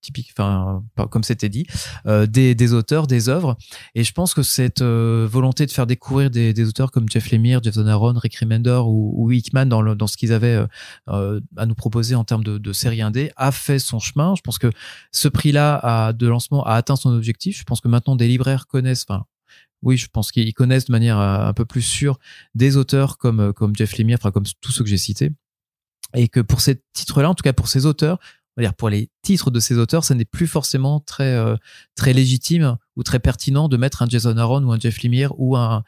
comme c'était dit des auteurs, des œuvres, et je pense que cette volonté de faire découvrir des auteurs comme Jeff Lemire, Jeff Donaron, Rick Remender ou Hickman dans ce qu'ils avaient à nous proposer en termes de série indé a fait son chemin. Je pense que ce prix-là de lancement a atteint son objectif. Je pense que maintenant des libraires connaissent, oui, je pense qu'ils connaissent de manière un peu plus sûre des auteurs comme Jeff Lemire, comme tous ceux que j'ai cités, et que pour ces titres-là, en tout cas pour ces auteurs, on va dire pour les titres de ces auteurs, ça n'est plus forcément très légitime ou très pertinent de mettre un Jason Aaron ou un Jeff Lemire ou un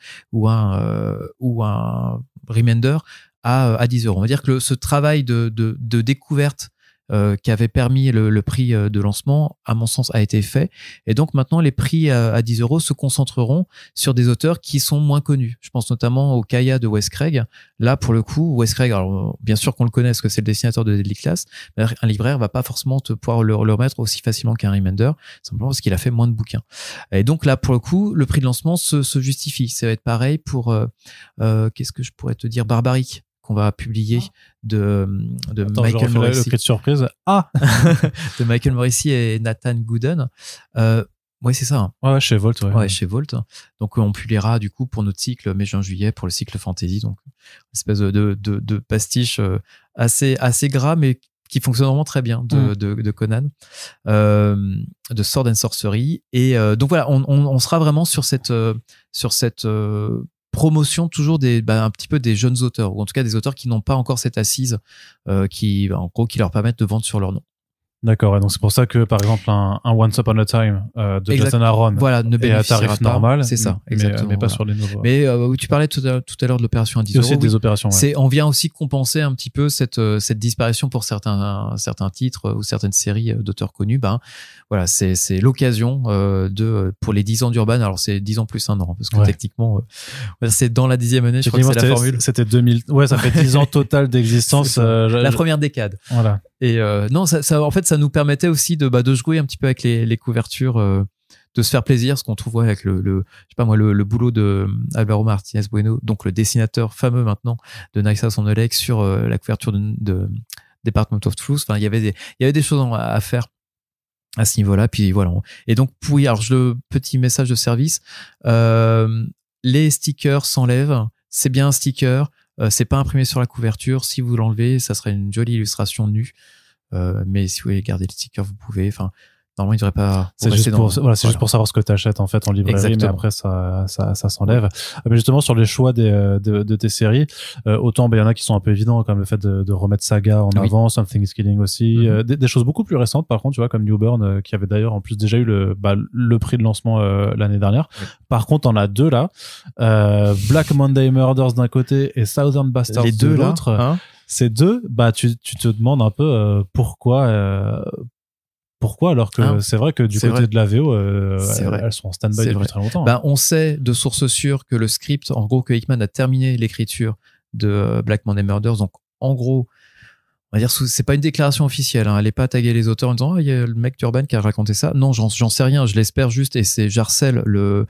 Remender à 10 €. On va dire que ce travail de découverte qui avait permis le prix de lancement, à mon sens, a été fait. Et donc maintenant, les prix à 10 € se concentreront sur des auteurs qui sont moins connus. Je pense notamment au Kaya de Wes Craig. Là, pour le coup, Wes Craig, alors bien sûr qu'on le connaît parce que c'est le dessinateur de Deadly Class, mais un libraire va pas forcément pouvoir le remettre aussi facilement qu'un Remender, simplement parce qu'il a fait moins de bouquins. Et donc là, pour le coup, le prix de lancement se justifie. Ça va être pareil pour, qu'est-ce que je pourrais te dire, Barbaric, qu'on va publier de Michael Morrissey. Le cri de surprise. De Michael Morrissey et Nathan Gooden. Ouais, c'est ça. Hein. Ouais, chez Volt. Ouais, chez Volt. Donc, on publiera du coup pour notre cycle mai-juin-juillet pour le cycle fantasy. Donc, une espèce de pastiche assez gras, mais qui fonctionne vraiment très bien de Conan, de Sword and Sorcery. Et donc voilà, on sera vraiment sur cette promotion toujours un petit peu des jeunes auteurs, ou en tout cas des auteurs qui n'ont pas encore cette assise qui leur permettent de vendre sur leur nom. D'accord, et donc c'est pour ça que par exemple un Once Upon a Time de Jason Aaron est à tarif normal, c'est ça, exactement, mais pas sur les nouveaux. Mais tu parlais tout à l'heure de l'opération à 10 euros. Aussi des opérations. Ouais. On vient aussi compenser un petit peu cette disparition pour certains titres ou certaines séries d'auteurs connus. Voilà, c'est l'occasion pour les 10 ans d'Urban. Alors c'est 10 ans plus un an parce que techniquement c'est dans la 10e année. Je crois que c'est la formule. C'était 2000. Ouais, ça fait 10 ans total d'existence. La première décade. Voilà. Et non, ça en fait, ça nous permettait aussi de jouer un petit peu avec les couvertures, de se faire plaisir, ce qu'on trouve avec le boulot de Álvaro Martínez Bueno, donc le dessinateur fameux maintenant de Nice House on the Lake sur la couverture de Department of Truth. Enfin, il y avait des choses à faire à ce niveau-là. Puis voilà. Et donc alors le petit message de service, les stickers s'enlèvent. C'est bien un sticker. C'est pas imprimé sur la couverture. Si vous l'enlevez, ça serait une jolie illustration nue. Mais si vous voulez garder le sticker, vous pouvez. Enfin, normalement, il devrait pas. C'est juste pour savoir ce que tu achètes en fait en librairie. Exactement. Mais après ça s'enlève. Mais justement sur les choix de tes séries, autant il y en a qui sont un peu évidents, comme le fait de remettre Saga en avant, Something is Killing aussi, des choses beaucoup plus récentes par contre, tu vois, comme New Burn qui avait d'ailleurs en plus déjà eu le prix de lancement l'année dernière. Par contre, on a deux là, Black Monday Murders d'un côté et Southern Bastards de l'autre. Hein, ces deux, tu te demandes un peu pourquoi alors que c'est vrai que du côté de la VO elles sont en stand-by depuis très longtemps. On sait de sources sûres que le script, en gros, que Hickman a terminé l'écriture de Black Monday Murders. Donc en gros, on va dire, c'est pas une déclaration officielle, hein. Elle est pas taguée les auteurs en disant il y a le mec d'Urban qui a raconté ça. Non, j'en sais rien, je l'espère juste, et c'est Jarcel, le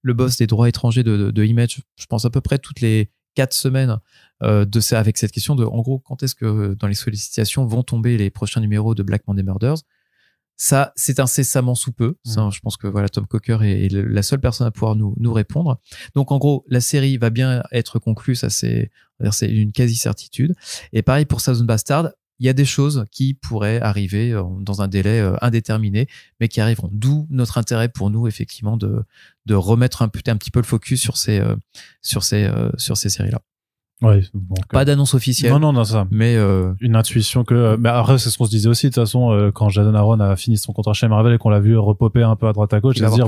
boss des droits étrangers de Image, je pense à peu près toutes les 4 semaines avec cette question de, en gros, quand est-ce que dans les sollicitations vont tomber les prochains numéros de Black Monday Murders. Ça, c'est incessamment sous peu. Ça, je pense que voilà, Tom Coker est la seule personne à pouvoir nous répondre. Donc, en gros, la série va bien être conclue. Ça, c'est une quasi-certitude. Et pareil pour Southern Bastard. Il y a des choses qui pourraient arriver dans un délai indéterminé, mais qui arriveront. D'où notre intérêt pour nous, effectivement, de remettre un petit peu le focus sur ces séries-là. Ouais, pas d'annonce officielle. Non, ça. Mais une intuition que. Mais après, c'est ce qu'on se disait aussi. De toute façon, quand Jason Aaron a fini son contrat chez Marvel et qu'on l'a vu repopper un peu à droite à gauche, c'est-à-dire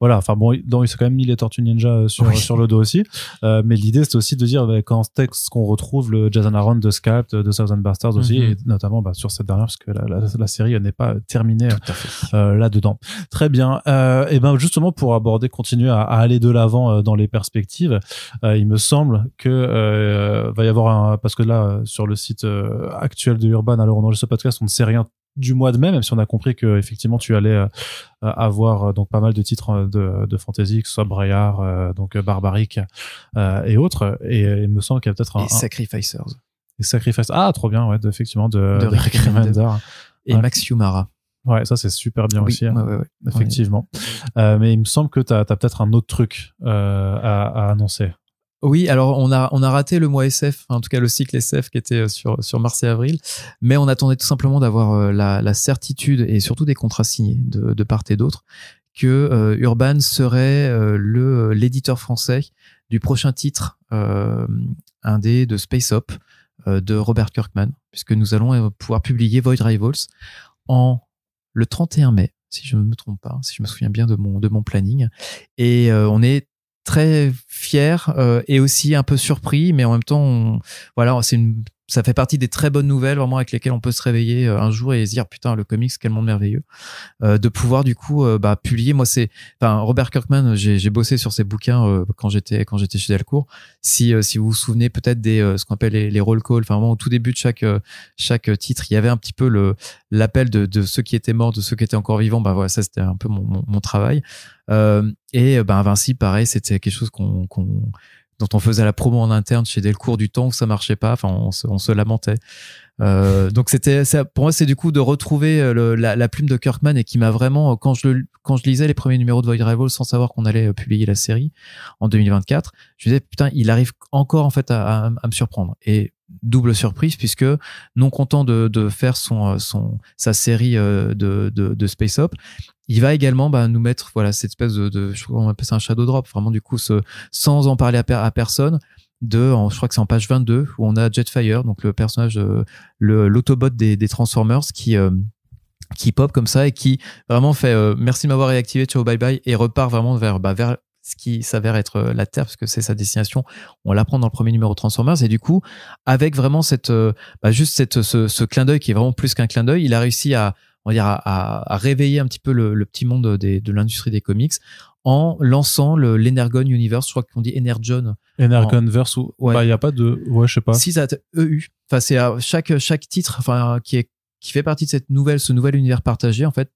voilà. Enfin bon, il s'est quand même mis les Tortues Ninja sur le dos aussi. Mais l'idée, c'était aussi de dire quand est-ce qu'on retrouve le Jason Aaron de Scalp, de Southern Bastards aussi, et notamment sur cette dernière, parce que la série n'est pas terminée là-dedans. Très bien. Et justement pour continuer à aller de l'avant dans les perspectives, il me semble que va y avoir parce que là sur le site actuel de Urban, alors on enregistre ce podcast, on ne sait rien du mois de mai, même si on a compris que effectivement tu allais avoir donc pas mal de titres de fantasy, que ce soit Braillard, donc Barbaric et autres, et il me semble qu'il y a peut-être Sacrificers. Et Sacrificers, trop bien, ouais, effectivement de Rick Remender et Max Humara. Ouais, ça c'est super bien aussi, effectivement. Mais il me semble que t'as peut-être un autre truc à annoncer. Oui, alors on a raté le mois SF, en tout cas le cycle SF qui était sur mars et avril, mais on attendait tout simplement d'avoir la certitude et surtout des contrats signés de part et d'autre que Urban serait l'éditeur français du prochain titre indé de Space Op de Robert Kirkman, puisque nous allons pouvoir publier Void Rivals le 31 mai, si je ne me trompe pas, si je me souviens bien de mon planning, et on est très fier et aussi un peu surpris, mais en même temps ça fait partie des très bonnes nouvelles vraiment avec lesquelles on peut se réveiller un jour et se dire putain, le comics, quel monde merveilleux, de pouvoir du coup publier. Moi Robert Kirkman, j'ai bossé sur ses bouquins quand j'étais chez Delcourt. Si vous vous souvenez peut-être ce qu'on appelle les roll calls, enfin vraiment au tout début de chaque titre, il y avait un petit peu l'appel de ceux qui étaient morts, de ceux qui étaient encore vivants. Voilà, ça c'était un peu mon travail. Et Vinci, pareil, c'était quelque chose dont on faisait la promo en interne chez Delcourt du temps où ça marchait pas. Enfin, on se lamentait. Donc pour moi, c'est du coup de retrouver la plume de Kirkman, et qui m'a vraiment, quand je lisais les premiers numéros de Void Rivals sans savoir qu'on allait publier la série en 2024, je me disais putain, il arrive encore en fait à me surprendre. Et double surprise, puisque non content de faire sa série de Space Op, il va également nous mettre voilà cette espèce de je crois qu'on appelle ça un shadow drop, vraiment du coup sans en parler à personne, je crois que c'est en page 22, où on a Jetfire, donc le personnage l'autobot des Transformers qui pop comme ça, et qui vraiment fait merci de m'avoir réactivé, ciao bye bye, et repart vraiment vers ce qui s'avère être la Terre, parce que c'est sa destination. On l'apprend dans le premier numéro Transformers, et du coup, avec vraiment ce clin d'œil qui est vraiment plus qu'un clin d'œil, il a réussi à réveiller un petit peu le petit monde de l'industrie des comics, en lançant l'Energon Universe. Je crois qu'on dit Energon. Energonverse, ou ouais. Il y a pas de, ouais, je sais pas. Si, ça EU. Enfin, c'est chaque titre, enfin, qui fait partie de ce nouvel univers partagé, en fait.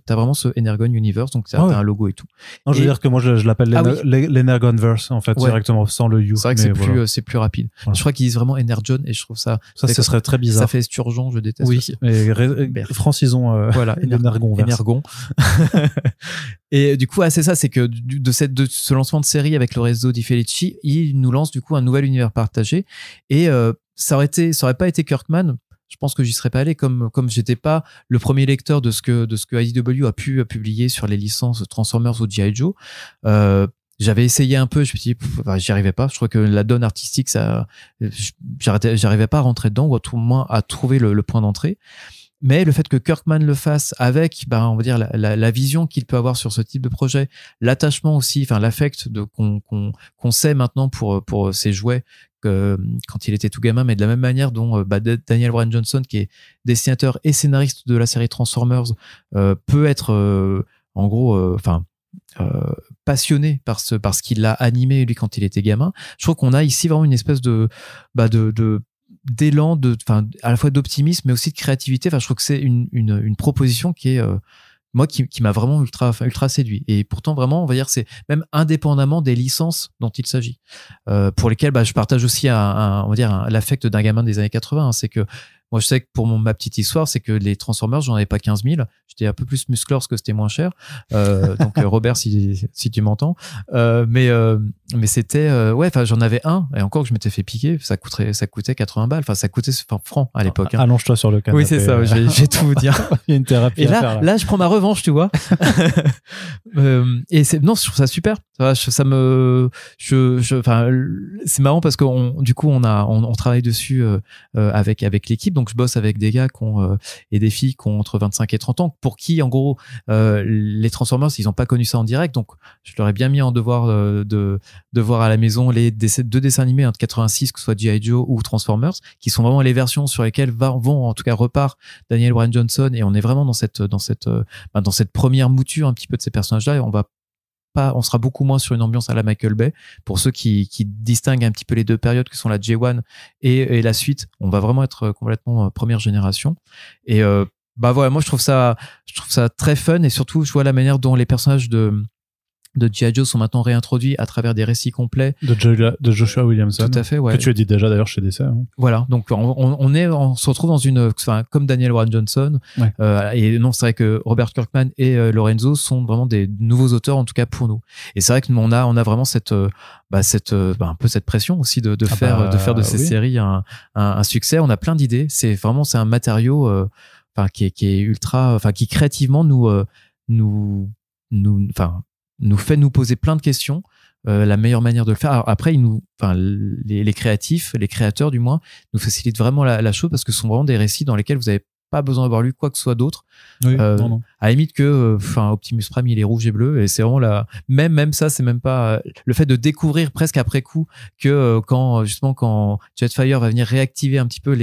T'as vraiment ce Energon Universe, donc t'as un logo et tout. Non, je veux dire que moi je l'appelle l'Energonverse en fait, directement sans le U. C'est vrai que c'est plus rapide. Voilà. Je crois qu'ils disent vraiment Energon, et je trouve ça ce serait très bizarre. Ça fait Sturgeon, je déteste. Oui, mais francisons voilà, Energon. Et du coup, c'est ça, c'est que de ce lancement de série avec le réseau di Felici, il nous lance du coup un nouvel univers partagé, et ça aurait pas été Kirkman, je pense que j'y serais pas allé, comme j'étais pas le premier lecteur de ce que IDW a pu publier sur les licences Transformers ou G.I. Joe. J'avais essayé un peu, je me suis dit, j'y arrivais pas. Je crois que la donne artistique, j'arrivais pas à rentrer dedans, ou à tout moins à trouver le point d'entrée. Mais le fait que Kirkman le fasse avec, on va dire la vision qu'il peut avoir sur ce type de projet, l'attachement aussi, enfin l'affect qu'on sait maintenant pour ses jouets quand il était tout gamin, mais de la même manière dont Daniel Bryan Johnson, qui est dessinateur et scénariste de la série Transformers, peut être en gros, passionné par ce qu'il a animé lui quand il était gamin. Je trouve qu'on a ici vraiment une espèce d'élan, à la fois d'optimisme mais aussi de créativité. Enfin, je trouve que c'est une proposition qui est moi qui m'a vraiment ultra séduit, et pourtant vraiment on va dire c'est même indépendamment des licences dont il s'agit, pour lesquelles je partage aussi on va dire l'affect d'un gamin des années 80. C'est que moi, je sais que pour ma petite histoire, c'est que les Transformers, j'en avais pas 15 000. J'étais un peu plus musclore parce que c'était moins cher. Donc, Robert, si tu m'entends. Mais c'était, j'en avais un. Et encore que je m'étais fait piquer, ça coûtait 80 balles. Enfin, ça coûtait francs à l'époque. Hein. Allonge-toi sur le canapé. Oui, c'est ça. Je vais tout vous dire. Il y a une thérapie et à faire, là, je prends ma revanche, tu vois. Et je trouve ça super. C'est marrant parce que du coup, on travaille dessus avec l'équipe. Donc, je bosse avec des gars et des filles qui ont entre 25 et 30 ans, pour qui, en gros, les Transformers, ils n'ont pas connu ça en direct. Donc, je leur ai bien mis en devoir de voir à la maison les deux dessins animés de 86, que ce soit G.I. Joe ou Transformers, qui sont vraiment les versions sur lesquelles en tout cas, repart Daniel Bryan Johnson. Et on est vraiment dans cette première mouture un petit peu de ces personnages-là. Et on sera beaucoup moins sur une ambiance à la Michael Bay. Pour ceux qui distinguent un petit peu les deux périodes, que sont la J1 et la suite, on va vraiment être complètement première génération. Et voilà, moi je trouve ça très fun, et surtout je vois la manière dont les personnages de G.I. Joe sont maintenant réintroduits à travers des récits complets de Joshua Williamson. Tout à fait, ouais. Que tu as dit déjà d'ailleurs chez DC. Hein. Voilà, donc on se retrouve comme Daniel Bryan Johnson, ouais. Et non, c'est vrai que Robert Kirkman et Lorenzo sont vraiment des nouveaux auteurs, en tout cas pour nous. Et c'est vrai que nous on a vraiment un peu cette pression aussi de faire de ces séries un succès. On a plein d'idées. C'est un matériau qui est ultra, qui créativement nous fait nous poser plein de questions. La meilleure manière de le faire. Alors après, les créatifs, les créateurs du moins, nous facilitent vraiment la chose, parce que ce sont vraiment des récits dans lesquels vous n'avez pas besoin d'avoir lu quoi que ce soit d'autre. Oui, non. À la limite que Optimus Prime, il est rouge et bleu, et c'est vraiment même ça, c'est même pas le fait de découvrir presque après coup que quand Jetfire va venir réactiver un petit peu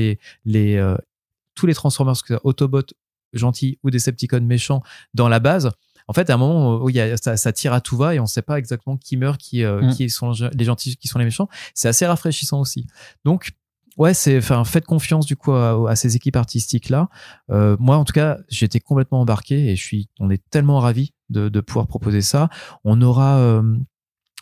tous les Transformers, que ce soit Autobots gentils ou Decepticons méchants dans la base. En fait, à un moment où ça tire à tout va, et on ne sait pas exactement qui meurt, qui sont les gentils, qui sont les méchants. C'est assez rafraîchissant aussi. Donc, ouais, faites confiance du coup à ces équipes artistiques là. Moi, en tout cas, j'ai été complètement embarqué, et on est tellement ravis de pouvoir proposer ça. On aura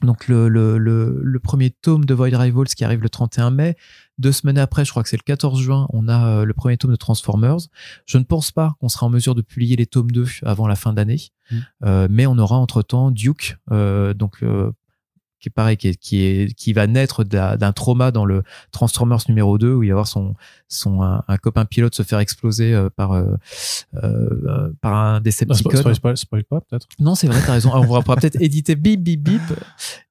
donc le premier tome de Void Rivals qui arrive le 31 mai. 2 semaines après, je crois que c'est le 14 juin, on a le premier tome de Transformers. Je ne pense pas qu'on sera en mesure de publier les tomes 2 avant la fin d'année, mais on aura entre-temps Duke, qui est pareil, qui va naître d'un trauma dans le Transformers numéro 2, où il va y avoir un copain pilote se faire exploser par un Decepticon. Spoil pas, peut-être. Non, c'est vrai, t'as raison. Alors, on pourra peut-être éditer bip, bip, bip.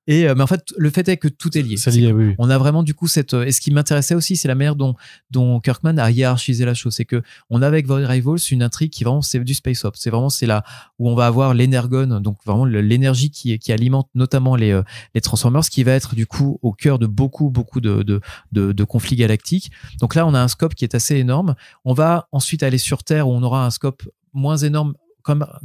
Mais en fait, le fait est que tout est lié. C'est lié, oui. On a vraiment du coup et ce qui m'intéressait aussi, c'est la manière dont Kirkman a hiérarchisé la chose. C'est que on a avec Void Rivals une intrigue qui vraiment, c'est du space op. C'est là où on va avoir l'énergone, donc vraiment l'énergie qui alimente notamment les Transformers, qui va être du coup au cœur de beaucoup de conflits galactiques. Donc là, on a un scope qui est assez énorme. On va ensuite aller sur Terre, où on aura un scope moins énorme,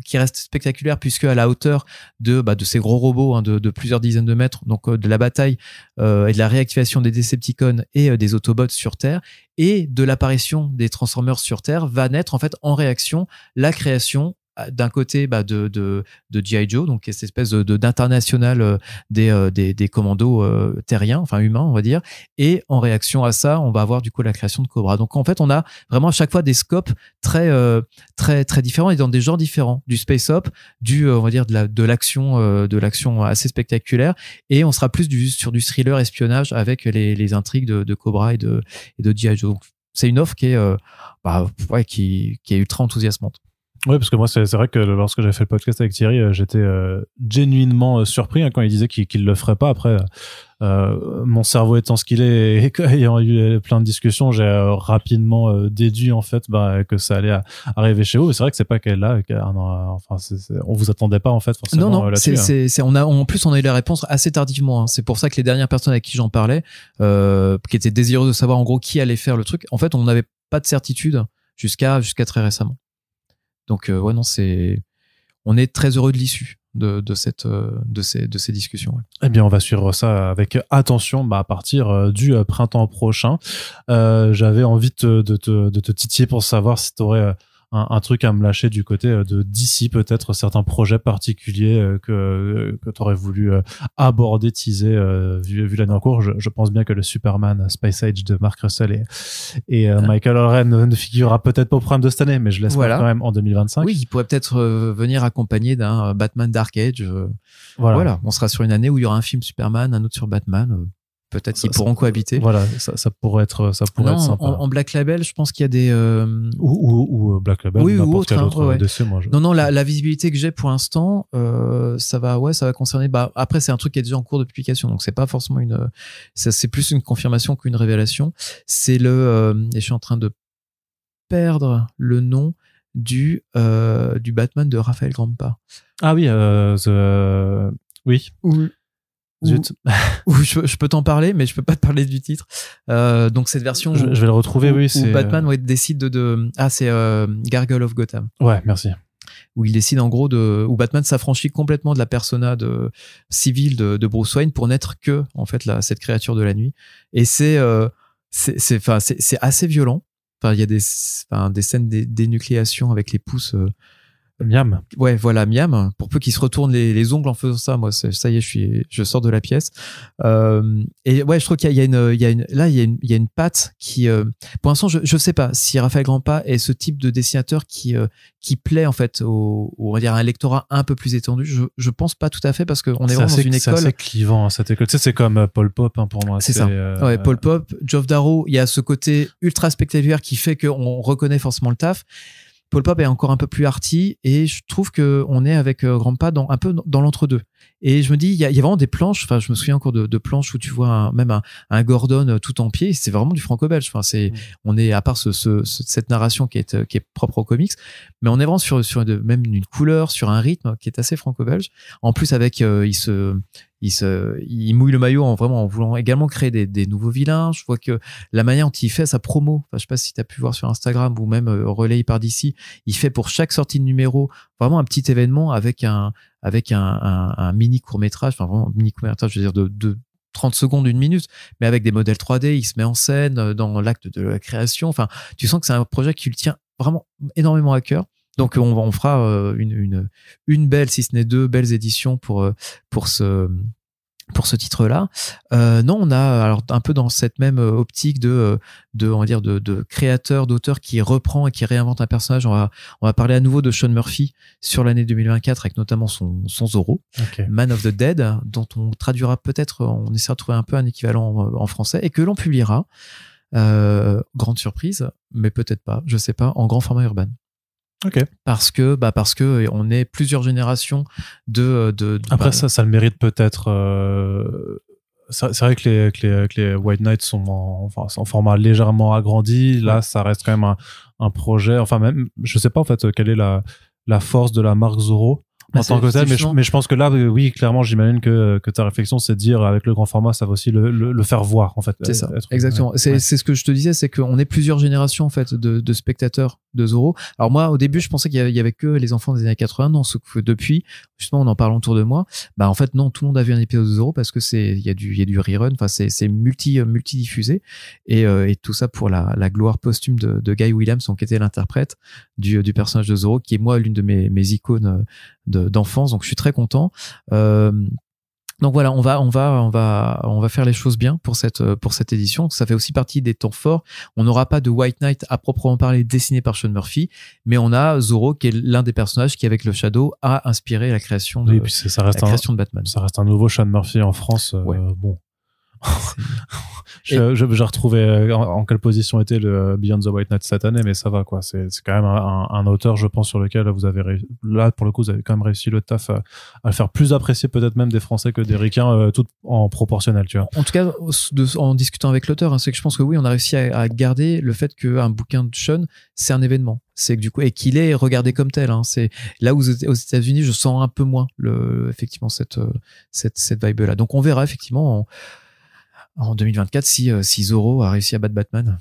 qui reste spectaculaire, puisque à la hauteur de ces gros robots, de plusieurs dizaines de mètres, donc de la bataille et de la réactivation des Decepticons et des Autobots sur Terre, et de l'apparition des Transformers sur Terre, va naître en fait en réaction la création d'un côté de G.I. Joe, donc cette espèce d'international des commandos terriens, enfin humains on va dire, et en réaction à ça on va avoir du coup la création de Cobra. Donc en fait on a vraiment à chaque fois des scopes très très différents et dans des genres différents, du space op, on va dire de l'action assez spectaculaire, et on sera plus sur du thriller espionnage avec les intrigues de Cobra et de G.I. Joe. Donc, c'est une offre qui est ultra enthousiasmante. Oui, parce que moi, c'est vrai que lorsque j'avais fait le podcast avec Thierry, j'étais genuinement surpris quand il disait qu'il le ferait pas. Après, mon cerveau étant ce qu'il est et ayant eu plein de discussions, j'ai rapidement déduit en fait que ça allait arriver chez vous. Mais c'est vrai que c'est pas qu'elle là, on vous attendait pas en fait forcément. Non, là-dessus. En plus on a eu la réponse assez tardivement. Hein. C'est pour ça que les dernières personnes avec qui j'en parlais, qui étaient désireuses de savoir en gros qui allait faire le truc, en fait on n'avait pas de certitude jusqu'à très récemment. Donc non, on est très heureux de l'issue de ces discussions. Ouais. Eh bien, on va suivre ça avec attention à partir du printemps prochain. J'avais envie de te titiller pour savoir si tu aurais un truc à me lâcher du côté de DC, peut-être certains projets particuliers que tu aurais voulu aborder, teaser, vu l'année en cours. Je pense bien que le Superman Space Age de Mark Russell et Michael Oren ne figurera peut-être pas au programme de cette année, mais je l'espère quand même en 2025. Oui, il pourrait peut-être venir accompagné d'un Batman Dark Age. Voilà, on sera sur une année où il y aura un film Superman, un autre sur Batman. Peut-être qu'ils pourront cohabiter. Voilà, ça pourrait être sympa. En Black Label, je pense qu'il y a des ou Black Label, oui, ou n'importe quel autre ouais. DC. Non, la visibilité que j'ai pour l'instant, ça va concerner. Après, c'est un truc qui est déjà en cours de publication, donc c'est pas forcément c'est plus une confirmation qu'une révélation. C'est et je suis en train de perdre le nom du Batman de Raphaël Grampa. Ah oui, oui. Zut. Je peux t'en parler, mais je peux pas te parler du titre. Donc cette version, je vais le retrouver. Où Batman décide c'est Gargoyle of Gotham. Ouais, merci. Où il décide en gros où Batman s'affranchit complètement de la persona civile de Bruce Wayne pour n'être que en fait cette créature de la nuit. Et c'est assez violent. Enfin, il y a des scènes de dénucléation avec les pouces. Miam. Ouais, voilà, miam. Pour peu qu'il se retourne les ongles en faisant ça, moi, ça y est, je sors de la pièce. Et ouais, je trouve qu'il y a une patte qui, pour l'instant, je sais pas si Raphaël Grampa est ce type de dessinateur qui plaît en fait on va dire à un lectorat un peu plus étendu. Je pense pas tout à fait parce qu'on est vraiment dans une école. C'est assez clivant cette école. Tu sais, c'est comme Paul Pop pour moi. C'est ça. Ouais, Paul Pop, Geoff Darrow, il y a ce côté ultra spectaculaire qui fait qu'on reconnaît forcément le taf. Paul Pop est encore un peu plus arty et je trouve que on est avec Grampa un peu dans l'entre-deux. Et je me dis, il y a vraiment des planches. Enfin, je me souviens encore de planches où tu vois même un Gordon tout en pied. C'est vraiment du franco-belge. Enfin, on est à part cette narration qui est propre aux comics, mais on est vraiment sur même une couleur, sur un rythme qui est assez franco-belge. En plus, avec il mouille le maillot en voulant également créer des nouveaux vilains. Je vois que la manière dont il fait sa promo, enfin, je sais pas si tu as pu voir sur Instagram ou même relayé par DC, il fait pour chaque sortie de numéro vraiment un petit événement avec un mini court-métrage, enfin vraiment mini court-métrage, je veux dire de 30 secondes, 1 minute, mais avec des modèles 3D, il se met en scène dans l'acte de la création. Enfin, tu sens que c'est un projet qui lui tient vraiment énormément à cœur. Donc on fera une belle, si ce n'est 2 belles éditions pour pour ce titre-là. Non, on a alors un peu dans cette même optique de on va dire de créateur, d'auteur qui reprend et qui réinvente un personnage. On va parler à nouveau de Sean Murphy sur l'année 2024 avec notamment son Zorro, Man of the Dead, dont on traduira peut-être, on essaiera de trouver un peu un équivalent en français et que l'on publiera. Grande surprise, mais peut-être pas, je sais pas, en grand format urbain. Parce que on est plusieurs générations de après ça le mérite peut-être. C'est vrai que les White Knights sont en format légèrement agrandi. Là, ça reste quand même un projet. Enfin, même, je sais pas en fait quelle est la force de la marque Zorro en tant que tel, mais je pense que là, oui, clairement, j'imagine que ta réflexion, c'est de dire avec le grand format, ça va aussi le faire voir en fait. C'est ça, exactement. C'est ce que je te disais, c'est qu'on est plusieurs générations en fait de spectateurs de Zorro. Alors moi, au début, je pensais qu'il y avait que les enfants des années 80. Non, ce que depuis, justement, on en parle autour de moi. Bah en fait, non, tout le monde a vu un épisode de Zorro parce que il y a du rerun. Enfin, c'est multi diffusé et tout ça pour la gloire posthume de Guy Williams, qui était l'interprète du personnage de Zorro, qui est moi l'une de mes icônes d'enfance. Donc je suis très content. Donc voilà, on va faire les choses bien pour cette édition. Ça fait aussi partie des temps forts. On n'aura pas de White Knight à proprement parler dessiné par Sean Murphy, mais on a Zorro qui est l'un des personnages qui, avec le Shadow, a inspiré la création de création de Batman. Ça reste un nouveau Sean Murphy en France. Bon. J'ai retrouvé en quelle position était le Beyond the White Knight cette année, mais ça va quoi. C'est quand même un auteur, je pense, sur lequel vous avez là pour le coup vous avez quand même réussi le taf à le faire plus apprécier peut-être même des Français que des Ricains, tout en proportionnel, tu vois. En tout cas, en discutant avec l'auteur, c'est que je pense que oui, on a réussi à garder le fait qu'un bouquin de Sean, c'est un événement. C'est que du coup, et qu'il est regardé comme tel. C'est là où aux États-Unis, je sens un peu moins effectivement cette vibe là. Donc on verra effectivement en 2024 si Zorro a réussi à battre Batman.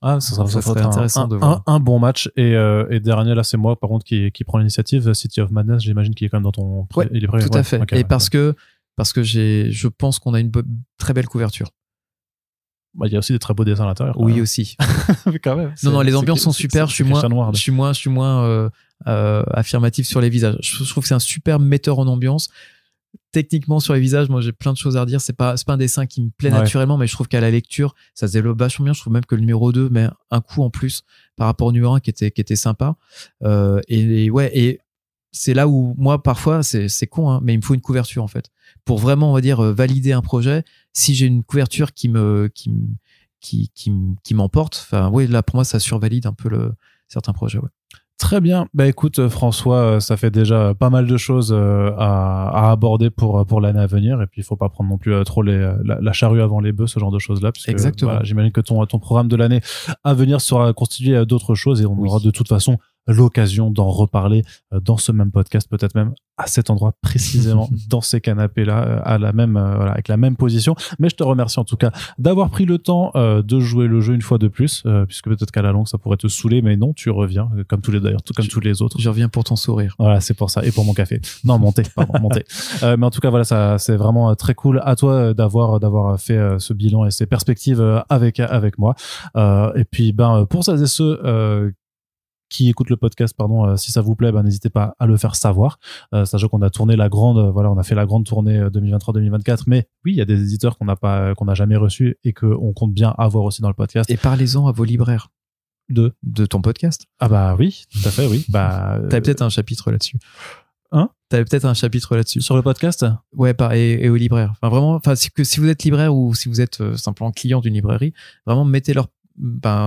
Ah, ça serait intéressant de voir. Un bon match. Et dernier, là, c'est moi, par contre, qui prend l'initiative. City of Madness, j'imagine qu'il est quand même dans ton... il est tout à fait. Okay, et parce que je pense qu'on a une très belle couverture. Il y a aussi des très beaux dessins à l'intérieur. Oui, aussi. Mais quand même. Non, les ambiances sont super. Je suis moins affirmatif sur les visages. Je trouve que c'est un super metteur en ambiance. Techniquement, sur les visages, moi j'ai plein de choses à redire. C'est pas un dessin qui me plaît naturellement, mais je trouve qu'à la lecture ça se développe vachement bien. Je trouve même que le numéro 2 met un coup en plus par rapport au numéro 1 qui était sympa. Et c'est là où moi parfois c'est con, hein, mais il me faut une couverture en fait pour vraiment, on va dire, valider un projet. Si j'ai une couverture qui m'emporte, enfin oui, là pour moi ça survalide un peu certains projets. Ouais. Très bien. Bah écoute François, ça fait déjà pas mal de choses à aborder pour l'année à venir, et puis il faut pas prendre non plus trop la charrue avant les bœufs, ce genre de choses là, puisque exactement. Voilà, j'imagine que ton programme de l'année à venir sera constitué d'autres choses, et on aura de toute façon l'occasion d'en reparler dans ce même podcast, peut-être même à cet endroit précisément, dans ces canapés-là, avec la même position. Mais je te remercie en tout cas d'avoir pris le temps de jouer le jeu une fois de plus, puisque peut-être qu'à la longue ça pourrait te saouler, mais non, tu reviens, comme tous les autres. Je reviens pour ton sourire. Voilà, c'est pour ça, et pour mon café. Non, montez. Mais en tout cas, voilà, ça c'est vraiment très cool. À toi d'avoir fait ce bilan et ces perspectives avec moi. Et puis, pour celles et ceux qui écoutent le podcast, si ça vous plaît, n'hésitez pas à le faire savoir. Sachant qu'on a tourné on a fait la grande tournée 2023-2024, mais oui, il y a des éditeurs qu'on n'a jamais reçus et qu'on compte bien avoir aussi dans le podcast. Et parlez-en à vos libraires de ton podcast. Ah bah oui, tout à fait, oui. T'avais peut-être un chapitre là-dessus. Hein? T'avais peut-être un chapitre là-dessus. Sur le podcast? Ouais, et aux libraires. Enfin, vraiment, si vous êtes libraire ou si vous êtes simplement client d'une librairie, vraiment mettez leur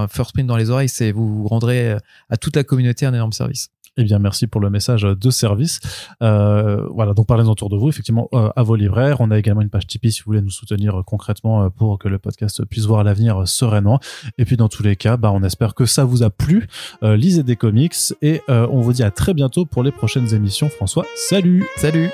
First Print dans les oreilles, vous rendrez à toute la communauté un énorme service. Eh bien, merci pour le message de service. Voilà, donc parlez-en autour de vous, effectivement, à vos libraires. On a également une page Tipeee si vous voulez nous soutenir concrètement pour que le podcast puisse voir l'avenir sereinement. Et puis, dans tous les cas, on espère que ça vous a plu. Lisez des comics et on vous dit à très bientôt pour les prochaines émissions. François, salut! Salut!